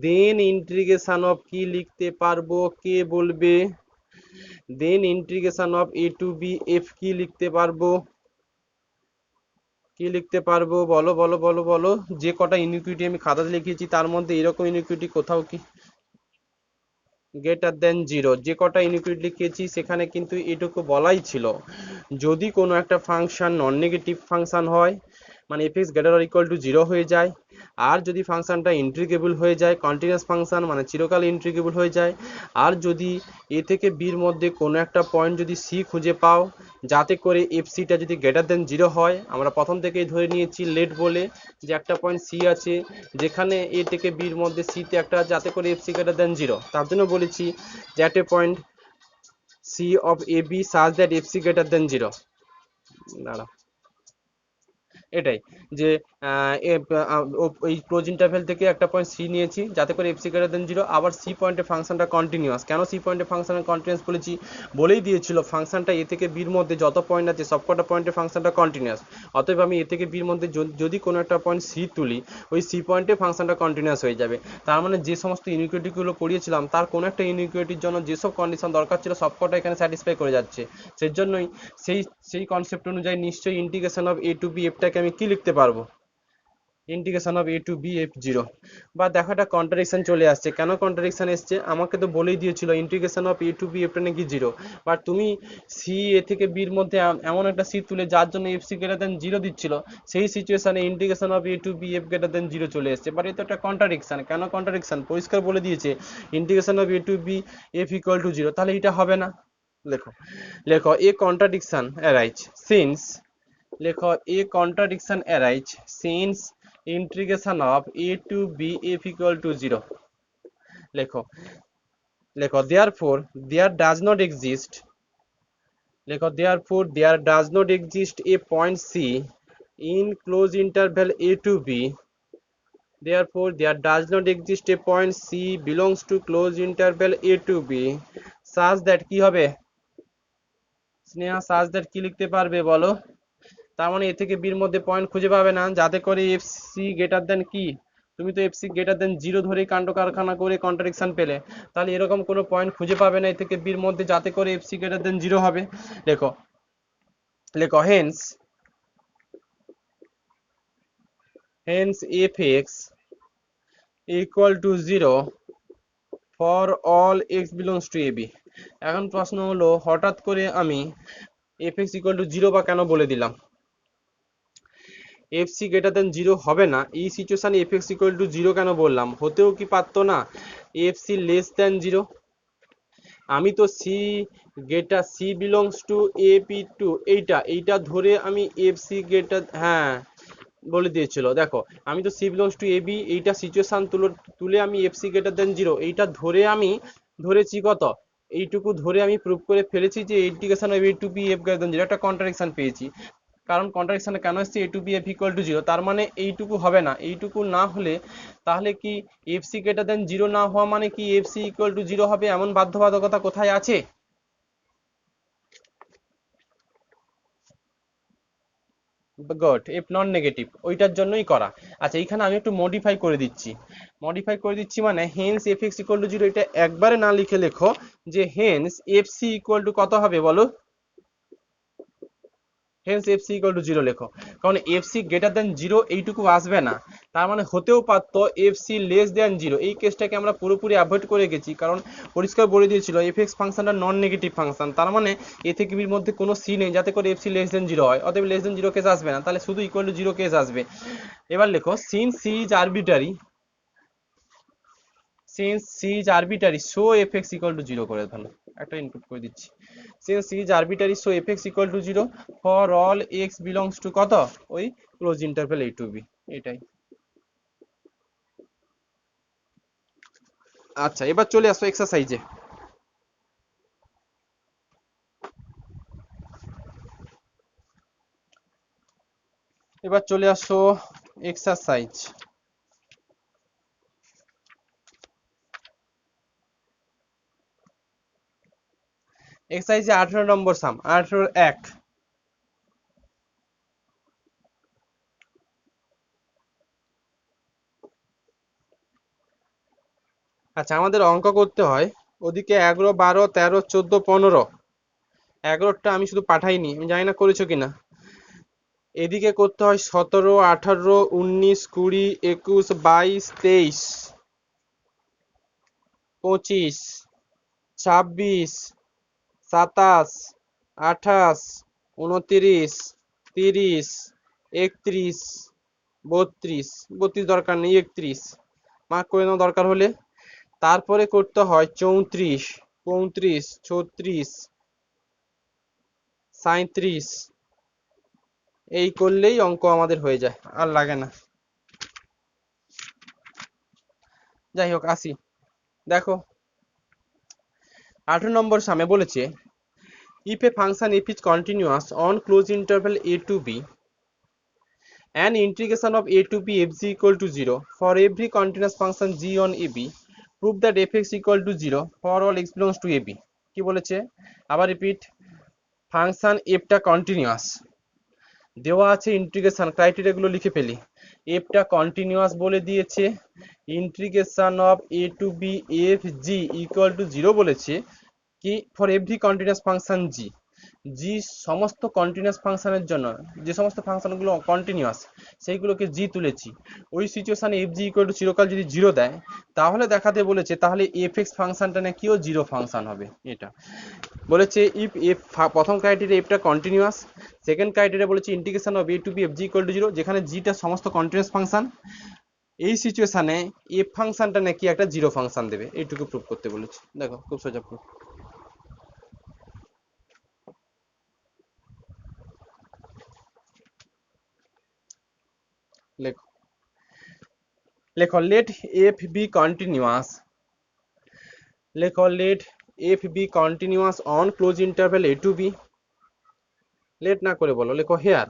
then integration of কি লিখতে পারবো কে বলবে, then integration of a to b f কি লিখতে পারবো, কি লিখতে পারবো বলো বলো বলো বলো। যে কটা ইনইকুইটি আমি খাতাতে লিখেছি তার মধ্যে এরকম ইনইকুইটি কোথাও কি গ্রেটার দেন 0, যে কটা ইনইকুইটি লিখেছি সেখানে কিন্তু এটুকু বলাই ছিল যদি কোনো একটা ফাংশন নন নেগেটিভ ফাংশন হয় মানে F x greater or equal to 0 হয়ে যায়, আর যদি ফাংশনটা ইন্টিগ্রেবল হয়ে যায় কন্টিনিউয়াস ফাংশন মানে চিরকাল ইন্টিগ্রেবল হয়ে যায়, আর যদি এ থেকে বির মধ্যে কোনো একটা পয়েন্ট যদি সি খুঁজে পাও যাতে করে এফ সিটা যদি গ্রেটার দেন 0 হয়, আমরা প্রথম থেকেই ধরে নিয়েছি লেট বলে যে একটা পয়েন্ট সি আছে যেখানে এ থেকে বির মধ্যে সিতে একটা যাতে করে এফ সি গ্রেটার দেন 0, তার জন্য বলেছি যে at a point c of ab such that fc greater than 0। দাঁড়াও এটাই যে এই ক্লোজ ইন্টারভ্যাল থেকে একটা পয়েন্ট সি নিয়েছি যাতে করে এফসি গ্রেটার দেন জিরো, আবার সি পয়েন্টে ফাংশনটা কন্টিনিউয়াস। কেন সি পয়েন্টে ফাংশনটা কন্টিনিউয়াস বলেছি, বলেই দিয়েছিল ফাংশনটা এ থেকে বির মধ্যে যত পয়েন্ট আছে সবকটা পয়েন্টে ফাংশনটা কন্টিনিউয়াস। অতএব আমি এ থেকে বির মধ্যে যদি কোনো একটা পয়েন্ট সি তুলি, ওই সি পয়েন্টে ফাংশনটা কন্টিনিউয়াস হয়ে যাবে। তার মানে যে সমস্ত ইনইকুয়ালিটিগুলো পড়িয়েছিলাম তার কোনো একটা ইনইকুয়ালিটির জন্য যেসব কন্ডিশন দরকার ছিল সবকটা এখানে স্যাটিসফাই করে যাচ্ছে। সেই জন্যই সেই সেই কনসেপ্ট অনুযায়ী নিশ্চয়ই integration of A to b এফটাকে আমি কি লিখতে পারবো, integration of A to B f zero. বা দেখো একটা কন্ট্রাডিকশন চলে আসছে। কেন কন্ট্রাডিকশন এসছে, আমাকে তো বলেই দিয়েছিল integration of A to b এফটা নাকি জিরো, বাট তুমি সি এ থেকে বির মধ্যে এমন একটা সি তুলে যার জন্য F c greater than zero দিচ্ছিল, সেই সিচুয়েশনে integration of A to B f greater than zero চলে এসছে। বাট এটা একটা কন্ট্রাডিকশন। কেন কন্ট্রাডিকশন, পরিষ্কার বলে দিয়েছে integration of A to B F equal to zero, তাহলে এটা হবে না। লেখো, লেখো এ কন্ট্রাডিকশন অ্যারাইজ সিন্স, লেখো a contradiction arise since integration of a to b f equal to 0। লেখো, লেখো therefore there does not exist, লেখো therefore there does not exist a point c in closed interval a to b, therefore there does not exist a point c belongs to closed interval a to b such that কি হবে Sneha, such that কি লিখতে পারবে বলো? তার মানে এ থেকে বির মধ্যে পয়েন্ট খুঁজে পাবে না যাতে করে এফ সি গ্রেটার দেন কি, তুমি তো f c greater than zero ধরেই কাণ্ড কারখানা করে কন্ট্রাডিকশন পেলে, তাহলে এরকম কোনো পয়েন্ট খুঁজে পাবে না এ থেকে বির মধ্যে যাতে করে F c greater than zero হবে। লেখো, লেখো hence, hence f x equal to zero for all x belongs to a b. এখন প্রশ্ন হলো হঠাৎ করে আমি f x equal to zero বা কেন বলে দিলাম? F c greater than zero হবে না, এই situation f x equal to zero কেন বললাম? হতেও কি পারতো না f c less than zero? আমি তো c greater C belongs to a p to এইটা এইটা ধরে আমি এফ সি গ্রেটার, হ্যাঁ বলে দিয়েছিল। দেখো আমি তো c belongs to a b এইটা সিচুয়েশন তুলে আমি f c greater than zero এইটা ধরে আমি ধরেছি কত, এইটুকু ধরে আমি প্রুভ করে ফেলেছি যে integration of A to B f greater than zero, একটা কন্ট্রাডিকশন পেয়েছি। কারণ কন্ট্রাডিকশনে কেন এসছে a to B F equal to zero, তার মানে এইটুকু হবে না। এইটুকু না হলে তাহলে কি f c greater than zero না হওয়া মানে কি f C equal to zero হবে এমন বাধ্যবাধকতা কোথায় আছে? গড, এফ নন নেগেটিভ ওইটার জন্যই করা। আচ্ছা এইখানে আমি একটু মডিফাই করে দিচ্ছি, মডিফাই করে দিচ্ছি মানে hence f x equal to zero এটা একবারে না লিখে লেখো যে hence f C equal to কত হবে বলো? Hence f C equal to zero লেখো, কারণ f c greater than zero এইটুকু আসবে না, তার মানে হতেও পারতো f c less than zero. এই কেসটাকে আমরা পুরোপুরি অ্যাভয়েড করে গেছি, কারণ পরিষ্কার বলে দিয়েছিল এফ এক্স ফাংশনটা নন নেগেটিভ ফাংশন, তার মানে এ থেকে বির মধ্যে কোনো সি নেই যাতে করে F c less than zero হয়, অতএব লেস দেন জিরো কেস আসবে না, তাহলে শুধু ইকুয়াল টু জিরো কেস আসবে। এবার লেখো since c is arbitrary, since c is arbitrary so f x equal to zero করে ফেলো, একটা ইনপুট করে দিচ্ছি। Since c is arbitrary so f x equal to zero for all x belongs to কত, ওই close interval a to b, এটাই। আচ্ছা এবার চলে আসো এক্সারসাইজে। এবার চলে আসো এক্সারসাইজ। এক্সারসাইজে 18 নম্বর সাম, 18 আচ্ছা আমাদের অঙ্ক করতে হয় ওদিকে 11 12 13 14 15, 11টা আমি শুধু পাঠাইনি, আমি জানি না করেছো কিনা। এদিকে করতে হয় 17 18 19 20 21 22 23 25 26 27 28 29 30 31 32, 32 দরকার নেই, 31 মার্ক করে নাও দরকার হলে। তারপরে করতে হয় 34 35 36 37, এই করলেই অঙ্ক আমাদের হয়ে যায়, আর লাগে না। যাই হোক আসি, দেখো 18 নম্বর সামনে বলেছে if a function f is continuous on closed interval a to b and integration of a to b fg equal to 0 for every continuous function g on ab, prove that fx equal to 0 for all x belongs to ab। কি বলেছে, আবার repeat, function এফটা continuous, দেওয়া আছে integration, criteria গুলো লিখে ফেলি। এফটা continuous বলে দিয়েছে, integration of A to B f g equal to 0 বলেছে কি for every continuous function g, g সমস্ত কন্টিনিউয়াস ফাংশনের জন্য, যে সমস্ত ফাংশনগুলো কন্টিনিউয়াস সেইগুলোকে জি তুলেছি। ওই সিচুয়েশনে এফ জি ইকুয়াল টু চিরকাল যদি 0 দেয় তাহলে দেখাতে বলেছে তাহলে এফ এক্স ফাংশনটা নাকিও 0 ফাংশন হবে। এটা বলেছে ইফ এফ, প্রথম ক্রাইটেরিয়া এফটা কন্টিনিউয়াস, সেকেন্ড ক্রাইটেরিয়া বলেছে integration of A to B f g equal to 0, যেখানে জিটা সমস্ত কন্টিনিউয়াস ফাংশন। এই সিচুয়েশনে এফ ফাংশনটা নাকি একটা 0 ফাংশন দেবে, এইটুকু প্রুভ করতে বলেছে। দেখো খুব সোজা প্রুফ। লেখো লেখো লেট এফ বি কন্টিনিউয়াস, লেখো let f be continuous on close interval a to b, late না করে বলো, লেখো হেয়ার,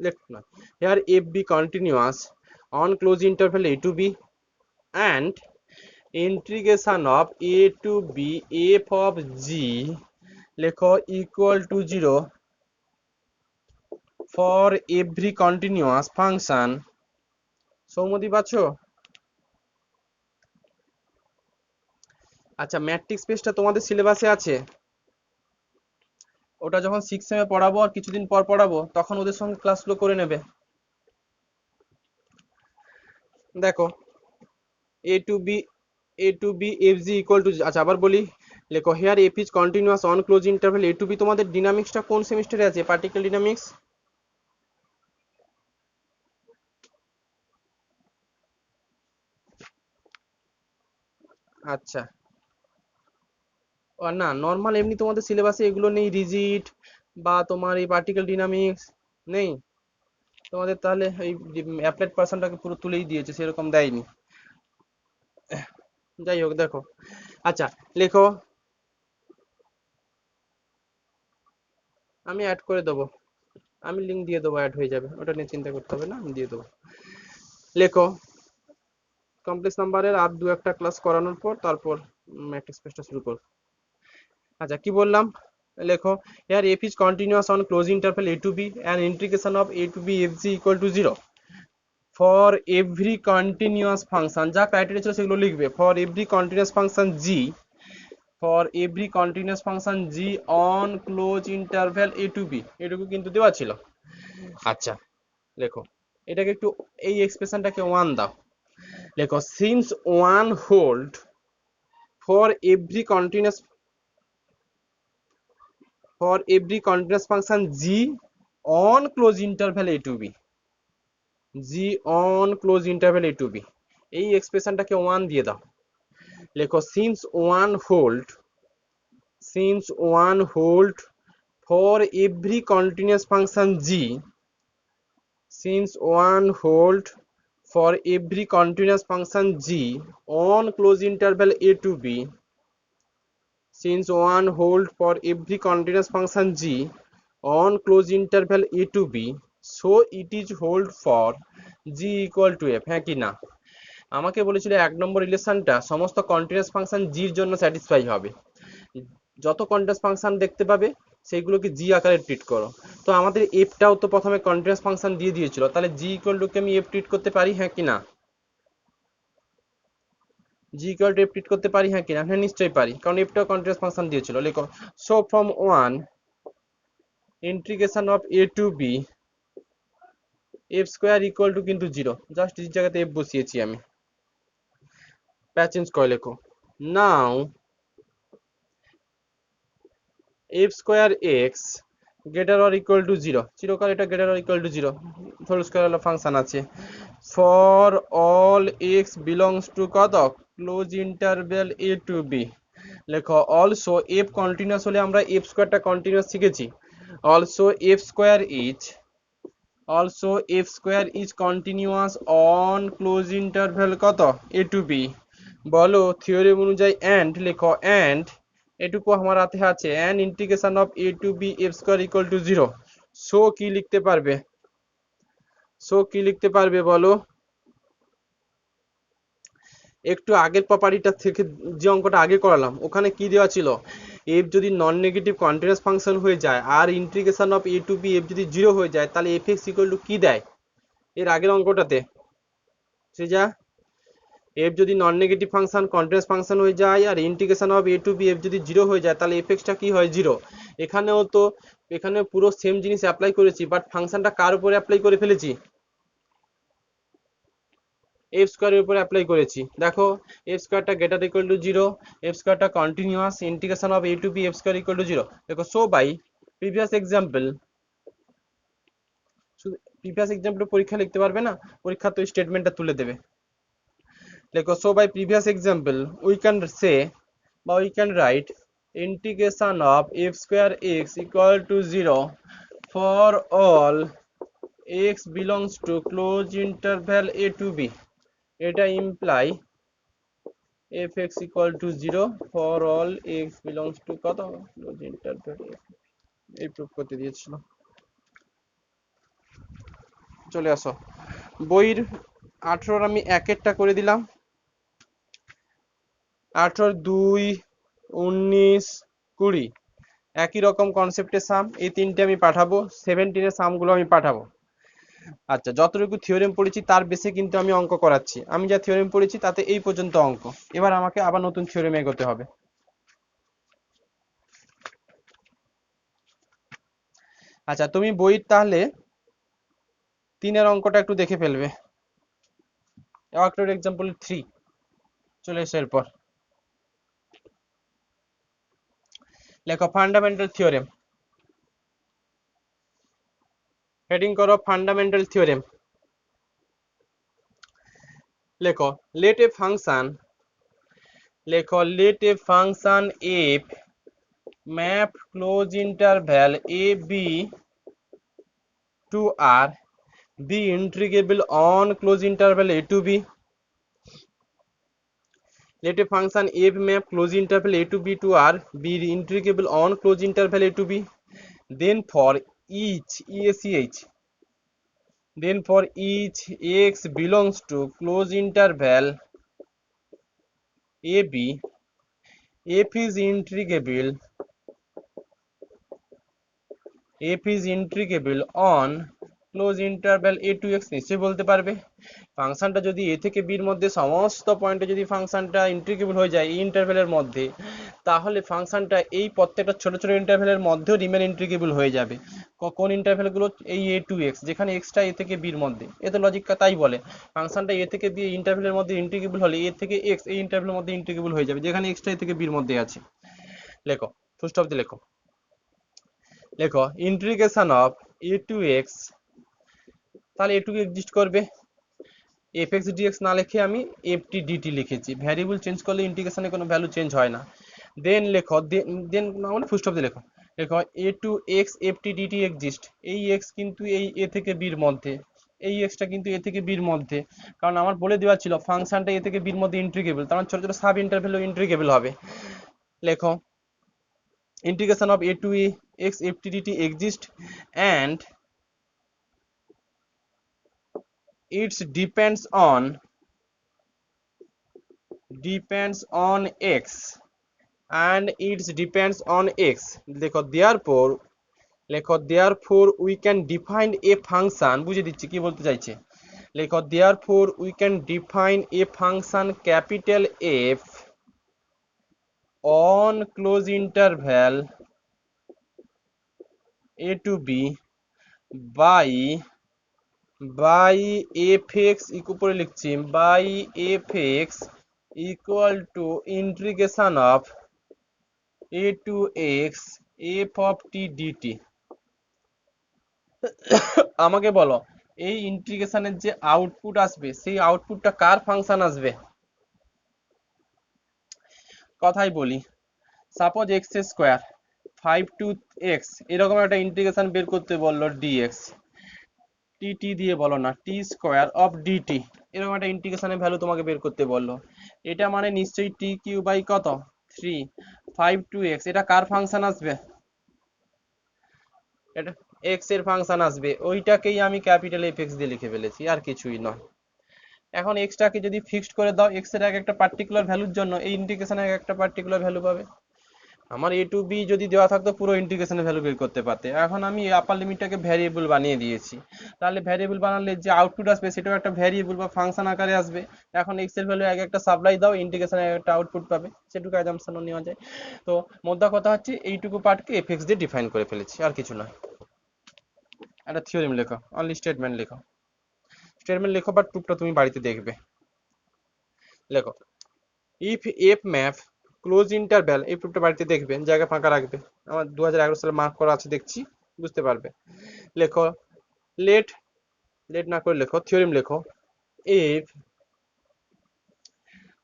লেট না, here f be continuous on close interval a to b and integration of a to b f of g লেখো equal to 0 for every continuous function। সৌমদি পাচ্ছো? আচ্ছা, matrix পেজটা তোমাদের সিলেবাসে আছে, ওটা যখন 6 সেমে পড়াবো আর কিছুদিন পর পড়াবো তখন ওদের সঙ্গে ক্লাসগুলো করে নেবে। দেখো a to b f g equal to, আচ্ছা আবার বলি, লেখো here f is continuous on close interval a to b. তোমাদের ডিনামিক্সটা কোন সেমিস্টারে আছে? Particle dynamics. আচ্ছা, না নর্মাল এমনি তোমাদের সিলেবাসে এগুলো নেই, রিজিড বা তোমার এই পার্টিকেল ডিনামিক্স নেই তোমাদের? তাহলে এই অ্যাপ্লাইড পার্সনটাকে পুরো তুলেই দিয়েছে, সেরকম দেয়নি। যাই হোক দেখো, আচ্ছা লেখো, আমি অ্যাড করে দেবো, আমি লিঙ্ক দিয়ে দেবো, অ্যাড হয়ে যাবে, ওটা নিয়ে চিন্তা করতে হবে না, আমি দিয়ে দেবো। লেখো কমপ্লেক্স নাম্বারের আর দু একটা ক্লাস করানোর পর তারপর ম্যাট্রিক্স পেজটা শুরু করব। আচ্ছা কি বললাম, লেখো here f is continuous on closed interval a to b and integration of a to b f g equal to 0 for every continuous function, যা ক্রাইটেরিয়া ছিল সেগুলো লিখবে। for every continuous function g, for every continuous function g on closed interval a to b, এটুকু কিন্তু দেওয়া ছিল। আচ্ছা লেখো এটাকে একটু, এই এক্সপ্রেশনটাকে 1 দাও। লেখো since 1 hold for every continuous function g on close interval a to b, g on close interval a to b, এই এক্সপ্রেশনটাকে 1 দিয়ে দাও। লেখো since 1 hold for every continuous function g, since 1 hold for every continuous function g on close interval a to b, since 1 hold for every continuous function g on close interval a to b, so it is hold for g equal to f। হ্যাঁ কি না? আমাকে বলেছিল 1 নম্বর রিলেশনটা সমস্ত continuous function জি এর জন্য satisfy হবে, যত কন্টিনিউয়াস ফাংশন দেখতে পাবে সেইগুলোকে জি আকারে ট্রিট করো। তো আমাদের এফটাও তো প্রথমে কন্টিনিউয়াস ফাংশন দিয়ে দিয়েছিল, তাহলে জি ইকুয়াল টু কে আমি এফ ট্রিট করতে পারি, হ্যাঁ কি না? জি ইকুয়াল টু এফ ট্রিট করতে পারি, হ্যাঁ কি না? হ্যাঁ নিশ্চয়ই পারি, কারণ এফটাও কন্টিনিউয়াস ফাংশন দিয়েছিল। লেখো so from 1 integration of A to B f square equal to কিন্তু 0, জাস্ট এই জায়গাতে এফ বসিয়েছি আমি। প্যাচেঞ্জ করে লেখো নাও f square x greater or equal to 0, চিরকাল এটা greater or equal to 0, whole square হলো ফাংশন আছে। For all x belongs to কত? Close interval a to b. লেখো অলসো এফ কন্টিনিউয়াস হলে আমরা এফ স্কোয়ারটা কন্টিনিউয়াস শিখেছি। Also f square is continuous on close interval কত? A to b. বলো থিওরি অনুযায়ী অ্যান্ড, লেখো অ্যান্ড এটুকু আমার হাতে আছে, and integration of A to B f square equal to 0, so কি লিখতে পারবে? সো কি লিখতে পারবে বলো? একটু আগের প্রপার্টিটা থেকে যে অঙ্কটা আগে করালাম ওখানে কি দেওয়া ছিল, এফ যদি নন নেগেটিভ কন্টিনিউয়াস ফাংশন হয়ে যায় আর integration of A to B f যদি 0 হয়ে যায় তাহলে এফ এক্স ইকুয়াল টু কি দেয় এর আগের অঙ্কটাতে? যা এফ যদি non negative function continuous function হয়ে যায় আর integration of A to B f যদি 0 হয়ে যায় তাহলে এফ এক্সটা কি হয় 0। এখানেও তো এখানে পুরো সেম জিনিস অ্যাপ্লাই করেছি বাট ফাংশনটা কার উপরে অ্যাপ্লাই করে ফেলেছি? এফ স্কোয়ারের উপরে অ্যাপ্লাই করেছি। দেখো এফ স্কোয়ারটা গ্রেটার ইকুয়াল টু 0, এফ স্কোয়ারটা continuous, integration of A to B f square equal to 0। দেখো সো বাই প্রিভিয়াস এক্সাম্পল, শুধু প্রিভিয়াস এক্সাম্পল পরীক্ষা লিখতে পারবে না, পরীক্ষা তো স্টেটমেন্টটা তুলে দেবে। দেখো so by previous example we can say বা we can write integration of f square x equal to 0 for all x belongs to close interval a to b. এটা imply fx equal to 0 for all x belongs to কত close interval এই proof করতে দিয়েছিল। চলে আসো বইয়ের 18 আমি একেরটা করে দিলাম, 18, 2, 19, 20 একই রকম কনসেপ্টের সাম, এই তিনটে আমি পাঠাবো। 17 এর সামগুলো আমি পাঠাবো। আচ্ছা যতটুকু থিওরেম পড়েছি তার বেসে কিন্তু আমি অঙ্ক করাচ্ছি, আমি যা থিওরেম পড়েছি তাতে এই পর্যন্ত অঙ্ক, এবার আমাকে আবার নতুন থিওরেম এগোতে হবে। আচ্ছা তুমি বইয়ের তাহলে 3 অঙ্কটা একটু দেখে ফেলবে, এক্সাম্পল 3 চলে এসে এরপর লেখো ফান্ডামেন্টাল থিওরেম, হেডিং করো ফান্ডামেন্টাল থিওরেম। লেখো লেট এ ফাংশন, লেখো let a function F map close interval a B to R B integrable on close interval a to b. Let a function f map close interval a to b to r be integrable on close interval a to b. Then for each x belongs to close interval a b, f is integrable on close interval a to x. নিশ্চয়ই বলতে পারবে ফাংশনটা যদি এ থেকে বির মধ্যে সমস্ত পয়েন্টে যদি ফাংশনটা ইন্টিগ্রেবল হয়ে যায় এই ইন্টারভ্যালের মধ্যে, তাহলে ফাংশনটা এই প্রত্যেকটা ছোট ছোট ইন্টারভ্যালের মধ্যেও রিমেন ইন্টিগ্রেবল হয়ে যাবে। কোন ইন্টারভ্যালগুলো? এই এ টু এক্স, যেখানে এক্সটা এ থেকে বির মধ্যে। এ তো লজিকটা তাই বলে ফাংশনটা এ থেকে বি ইন্টারভ্যালের মধ্যে ইন্টিগ্রেবল হলে এ থেকে এক্স এই ইন্টারভ্যালের মধ্যে ইন্টিগ্রেবল হয়ে যাবে, যেখানে এক্সটা এ থেকে বির মধ্যে আছে। লেখো ফুল স্টপ দিয়ে লেখো, লেখো integration of A to x, তাহলে এটুকু এক্সিস্ট করবে, এফ এক্স ডিএক্স না লিখে আমি এফ টি ডিটি লিখেছি, ভ্যারিয়েবল চেঞ্জ করলে ইন্টিগ্রেশনে কোনো ভ্যালু চেঞ্জ হয় না। দেন লেখো দেন না মানে ফুল স্টপ দিয়ে লেখো, লেখো a to x f t dt exist, এই এক্স কিন্তু এই এ থেকে বির মধ্যে, এই এক্সটা কিন্তু এ থেকে বির মধ্যে, কারণ আমার বলে দেওয়া ছিল ফাংশনটা এ থেকে বির মধ্যে ইন্টিগ্রেবল, তার মানে ছোট ছোট সাব ইন্টারভ্যালও ইন্টিগ্রেবল হবে। লেখো integration of a to x f t dt exist and it depends on x and it depends on x। দেখো therefore we can define a function, বুঝে দিচ্ছি কি বলতে চাইছে। লেখো therefore we can define a function capital F on close interval a to b by fx উপরে লিখছি by fx equal to integration of a to x f of t dt। আমাকে বলো এই ইন্টিগ্রেশনের যে আউটপুট আসবে সেই আউটপুটটা কার ফাংশন আসবে? কথাই বলি, suppose x square 5 to x এরকম একটা ইন্টিগ্রেশন বের করতে বললো dx, টি দিয়ে বলো না, টি স্কোয়ার অফ ডিটি, এরকম একটা ইন্টিগ্রেশনের ভ্যালু তোমাকে বের করতে বললো। এটা মানে নিশ্চয়ই টি কিউ বাই কত 3 5 to x, এটা কার ফাংশন আসবে? এটা এক্স এর ফাংশন আসবে, ওইটাকেই আমি ক্যাপিটাল এফ এক্স দিয়ে লিখে ফেলেছি, আর কিছুই নয়। এখন এক্সটাকে যদি ফিক্সড করে দাও, এক্স এর এক একটা পার্টিকুলার ভ্যালুর জন্য এই ইন্টিগ্রেশনের এক একটা পার্টিকুলার ভ্যালু পাবে। আমার এ টু বি যদি দেওয়া থাকতো পুরো ইন্টিগ্রেশনের ভ্যালু বের করতে পারতে, এখন আমি আপার লিমিটটাকে ভ্যারিয়েবল বানিয়ে দিয়েছি। তাহলে ভ্যারিয়েবল বানালে যে আউটপুট আসবে সেটাও একটা ভ্যারিয়েবল বা ফাংশন আকারে আসবে। এখন এক্স এর ভ্যালু এক একটা সাপ্লাই দাও, ইন্টিগ্রেশনের একটা আউটপুট পাবে, সেটুকু অ্যাজাম্পশনও নেওয়া যায়। তো মোদ্দা কথা হচ্ছে এইটুকু পার্টকে এফ এক্স দিয়ে ডিফাইন করে ফেলেছি, আর কিছু নয়। একটা থিওরেম লেখো, অনলি স্টেটমেন্ট লেখো, স্টেটমেন্ট লেখো, বাট প্রুফটা তুমি বাড়িতে দেখবে। লেখো if f map close interval, এই প্রুফটা বাড়িতে দেখবে, জায়গা ফাঁকা রাখবে। আমার 2011 সালে মার্ক করা আছে দেখছি, বুঝতে পারবে। লেখো লেট, লেট না করে লেখো, থিওরেম লেখো। ইফ,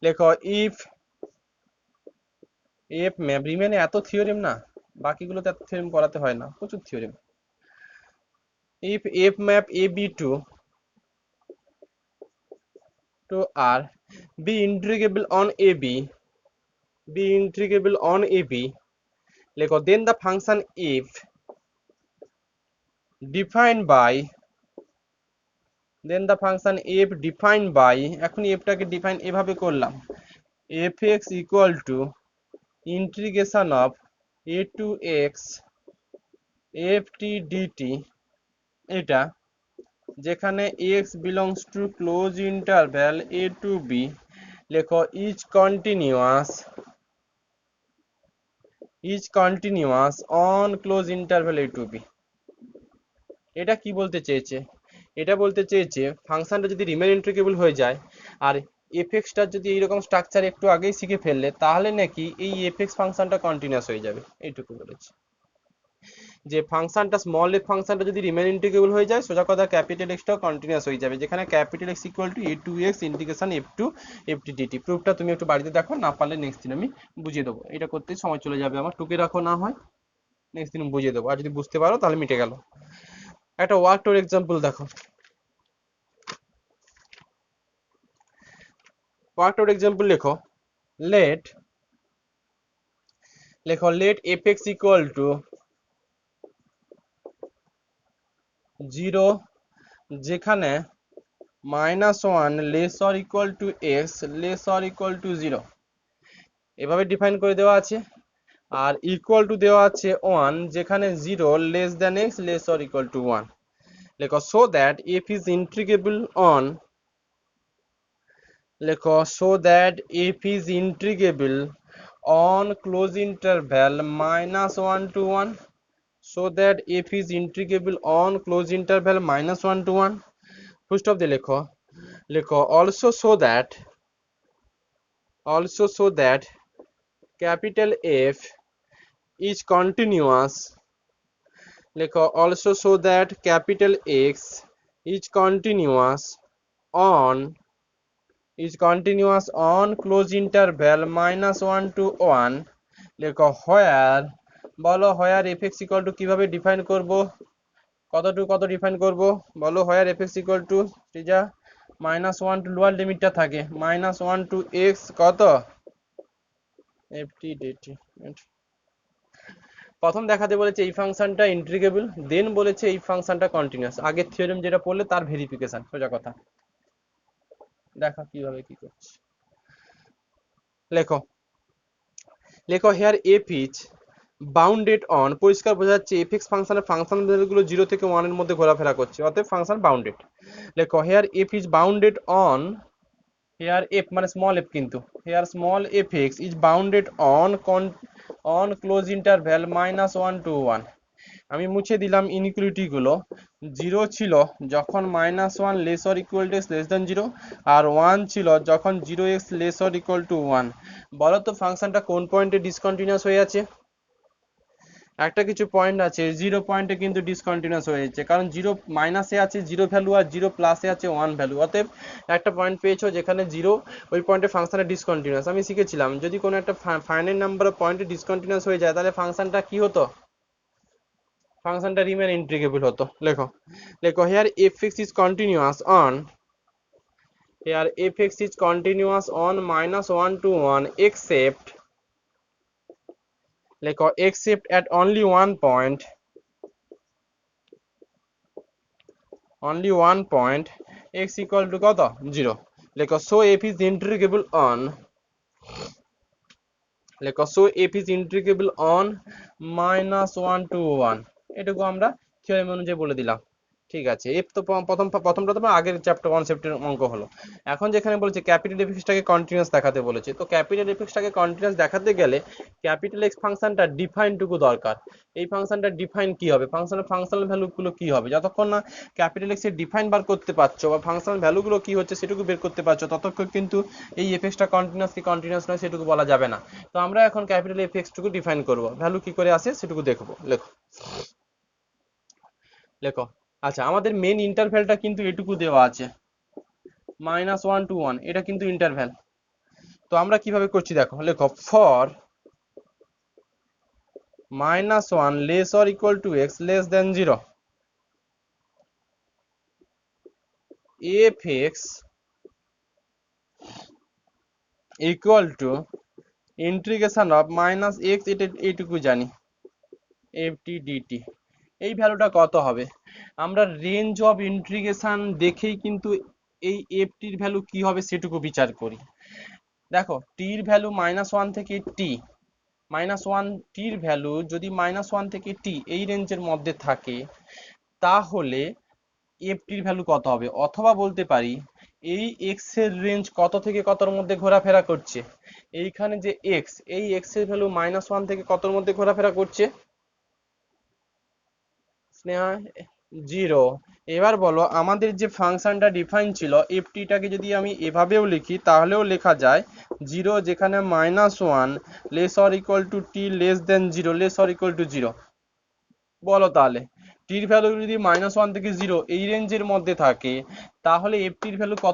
লেখো ইফ এফ ম্যাপ, রিমেনে এত থিওরেম না, বাকিগুলোতে এত থিওরেম পড়াতে হয় না, প্রচুর theorem. If f map A B to R be integrable on AB, be integrable on AB, লেখো then the function f defined by, then the function f defined by, এখন fটাকে define এভাবে করলাম, fx equal to integration of a to x ft dt, এটা যেখানে x belongs to close interval a to b, লেখো is continuous on close interval a to b। এটা কি বলতে চেয়েছে? এটা বলতে চেয়েছে ফাংশনটা যদি রিমেন ইন্টিগ্রেবল হয়ে যায়, আর এফএক্সটা যদি এইরকম স্ট্রাকচার একটু আগেই শিখে ফেললে, তাহলে নাকি এই এফএক্স ফাংশনটা কন্টিনিউয়াস হয়ে যাবে, এইটুকু বলেছে। যে ফাংশনটা স্মল এফ ফাংশনটা যদি রিমেন ইন্টিগ্রেবল হয়ে যায়, সোজা কথা ক্যাপিটাল এক্সটাও কন্টিনিউয়াস হয়ে যাবে, যেখানে capital x equal to a to x integration f to f t dt. প্রুফটা তুমি একটু বাড়িতে দেখো, না পারলে নেক্সট দিন আমি বুঝিয়ে দেবো, এটা করতে সময় চলে যাবে আমার, টুকে রাখো, না হয় নেক্সট দিন বুঝিয়ে দেবো, আর যদি বুঝতে পারো তাহলে মিটে গেল। একটা ওয়ার্ক টোর এক্সাম্পল দেখো, ওয়ার্ক টোর এক্সাম্পল লেখো। লেট, লেখো let f x equal to 0, যেখানে -1 less or equal to x less or equal to 0, এভাবে ডিফাইন করে দেওয়া আছে। আর ইকুয়াল টু দেওয়া আছে 1, যেখানে 0 less than x less or equal to 1। লেখো so that f is integrable on, লেখো so that f is integrable on close interval -1 to 1, so that f is integrable on close interval -1 to 1, full stop দিয়ে লেখো। লেখো also so that capital F is continuous, লেখো also so that capital X is continuous on, is continuous on close interval -1 to 1, লেখো where, বলো where fx equal to কিভাবে define করব, কত two কত ডিফাইন করব বলো, where fx equal to যা -1 টু লোয়ার লিমিটটা থাকে -1 টু x কত ft dt। প্রথম দেখাতে বলেছে এই ফাংশনটা ইন্টিগ্রেবল, দেন বলেছে এই ফাংশনটা কন্টিনিউয়াস। আগের থিওরেম যেটা পড়লে তার ভেরিফিকেশন, সোজা কথা। দেখো কিভাবে কি করছি, লেখো, লেখো here f is bounded on, পরিষ্কার বোঝা যাচ্ছে এফএক্স ফাংশনের ফাংশন ভ্যালুগুলো 0 থেকে 1 এর মধ্যে ঘোরাফেরা করছে, অতএব ফাংশন বাউন্ডেড। লেখো here f is bounded on, here f মানে স্মল এফ, কিন্তু here small f x is bounded on close interval -1 to 1। আমি মুছে দিলাম ইনইকুয়ালিটি গুলো, 0 ছিল যখন -1 less or equal to x less than 0, আর 1 ছিল যখন 0x less or equal to 1। বলো তো ফাংশনটা কোন পয়েন্টে ডিসকন্টিনিউয়াস হয়ে আছে? একটা কিছু পয়েন্ট আছে, 0 পয়েন্টে কিন্তু ডিসকন্টিনিউয়াস হয়েছে, কারণ 0 মাইনাসে আছে 0 ভ্যালু, আর 0 প্লাসে আছে 1 ভ্যালু, অতএব একটা পয়েন্ট পেয়েছো যেখানে 0, ওই পয়েন্টে ফাংশনে ডিসকন্টিনিউয়াস। আমি শিখেছিলাম যদি কোনো একটা ফাইনাইট নাম্বার অফ পয়েন্টে ডিসকন্টিনিউয়াস হয়ে যায়, তাহলে ফাংশনটা কি হতো, ফাংশনটা রিমেন ইন্টিগ্রেবল হতো। লেখো, লেখো hair fx is continuous on, here fx is continuous on -1 to 1 except, লেখো except at only one point, only one point x equal to কত 0 লেখো so f is integrable on লেখো so f is integrable on -1 to 1 এটুকু আমরা theorem অনুযায়ী বলে দিলাম ঠিক আছে f তো প্রথমটা তো আগের চ্যাপ্টার কনসেপ্টের অঙ্ক হলো এখন যেখানে বলেছে ক্যাপিটাল এফএক্সটাকে কন্টিনিউয়াস দেখাতে বলেছে তো ক্যাপিটাল এফএক্সটাকে কন্টিনিউয়াস দেখাতে গেলে ক্যাপিটাল এক্স ফাংশনটা ডিফাইন টুকু দরকার এই ফাংশনটা ডিফাইন কি হবে ফাংশনাল ভ্যালুগুলো কি হবে যতক্ষণ না ক্যাপিটাল এক্স এর ডিফাইন বার করতে পারছো বা ফাংশনাল ভ্যালুগুলো কি হচ্ছে সেটুকু বের করতে পারছো ততক্ষণ কিন্তু এই এফএক্সটা কন্টিনিউয়াস কি কন্টিনিউয়াস নয় সেটুকু বলা যাবে না তো আমরা এখন ক্যাপিটাল এফএক্স টুকু ডিফাইন করব ভ্যালু কি করে আসে সেটুকু দেখবো লেখো লেখো আচ্ছা আমাদের মেন ইন্টারভ্যালটা কিন্তু এটুকু দেওয়া আছে -1 to 1 এটা কিন্তু ইন্টারভ্যাল তো আমরা কিভাবে করছি দেখো লেখো for -1 less or equal to x less than 0 f(x) equal to integration of -x এইটুকু জানি ft dt এই ভ্যালুটা কত হবে আমরা রেঞ্জ অফ ইন্টিগ্রেশন দেখেই কিন্তু এই ft এর ভ্যালু কি হবে সেটুকু বিচার করি দেখো t এর ভ্যালু -1 থেকে t -1 t এর ভ্যালু যদি -1 থেকে t এই রেঞ্জের মধ্যে থাকে তাহলে ft এর ভ্যালু কত হবে অথবা বলতে পারি এই x এর রেঞ্জ কত থেকে কতর মধ্যে ঘোরাফেরা করছে এইখানে যে x এই x এর ভ্যালু -1 থেকে কতর মধ্যে ঘোরাফেরা করছে স্নেহা 0 এবার বলো আমাদের যে ফাংশনটা ডিফাইন ছিল ftটাকে যদি আমি এভাবেও লিখি তাহলেও লেখা যায় 0 যেখানে -1 less or equal two t less than 0 less or equal to 0 বলো তাহলে t এর ভ্যালু যদি -1 থেকে 0 এই রেঞ্জের মধ্যে থাকে তাহলে ft এর ভ্যালু কত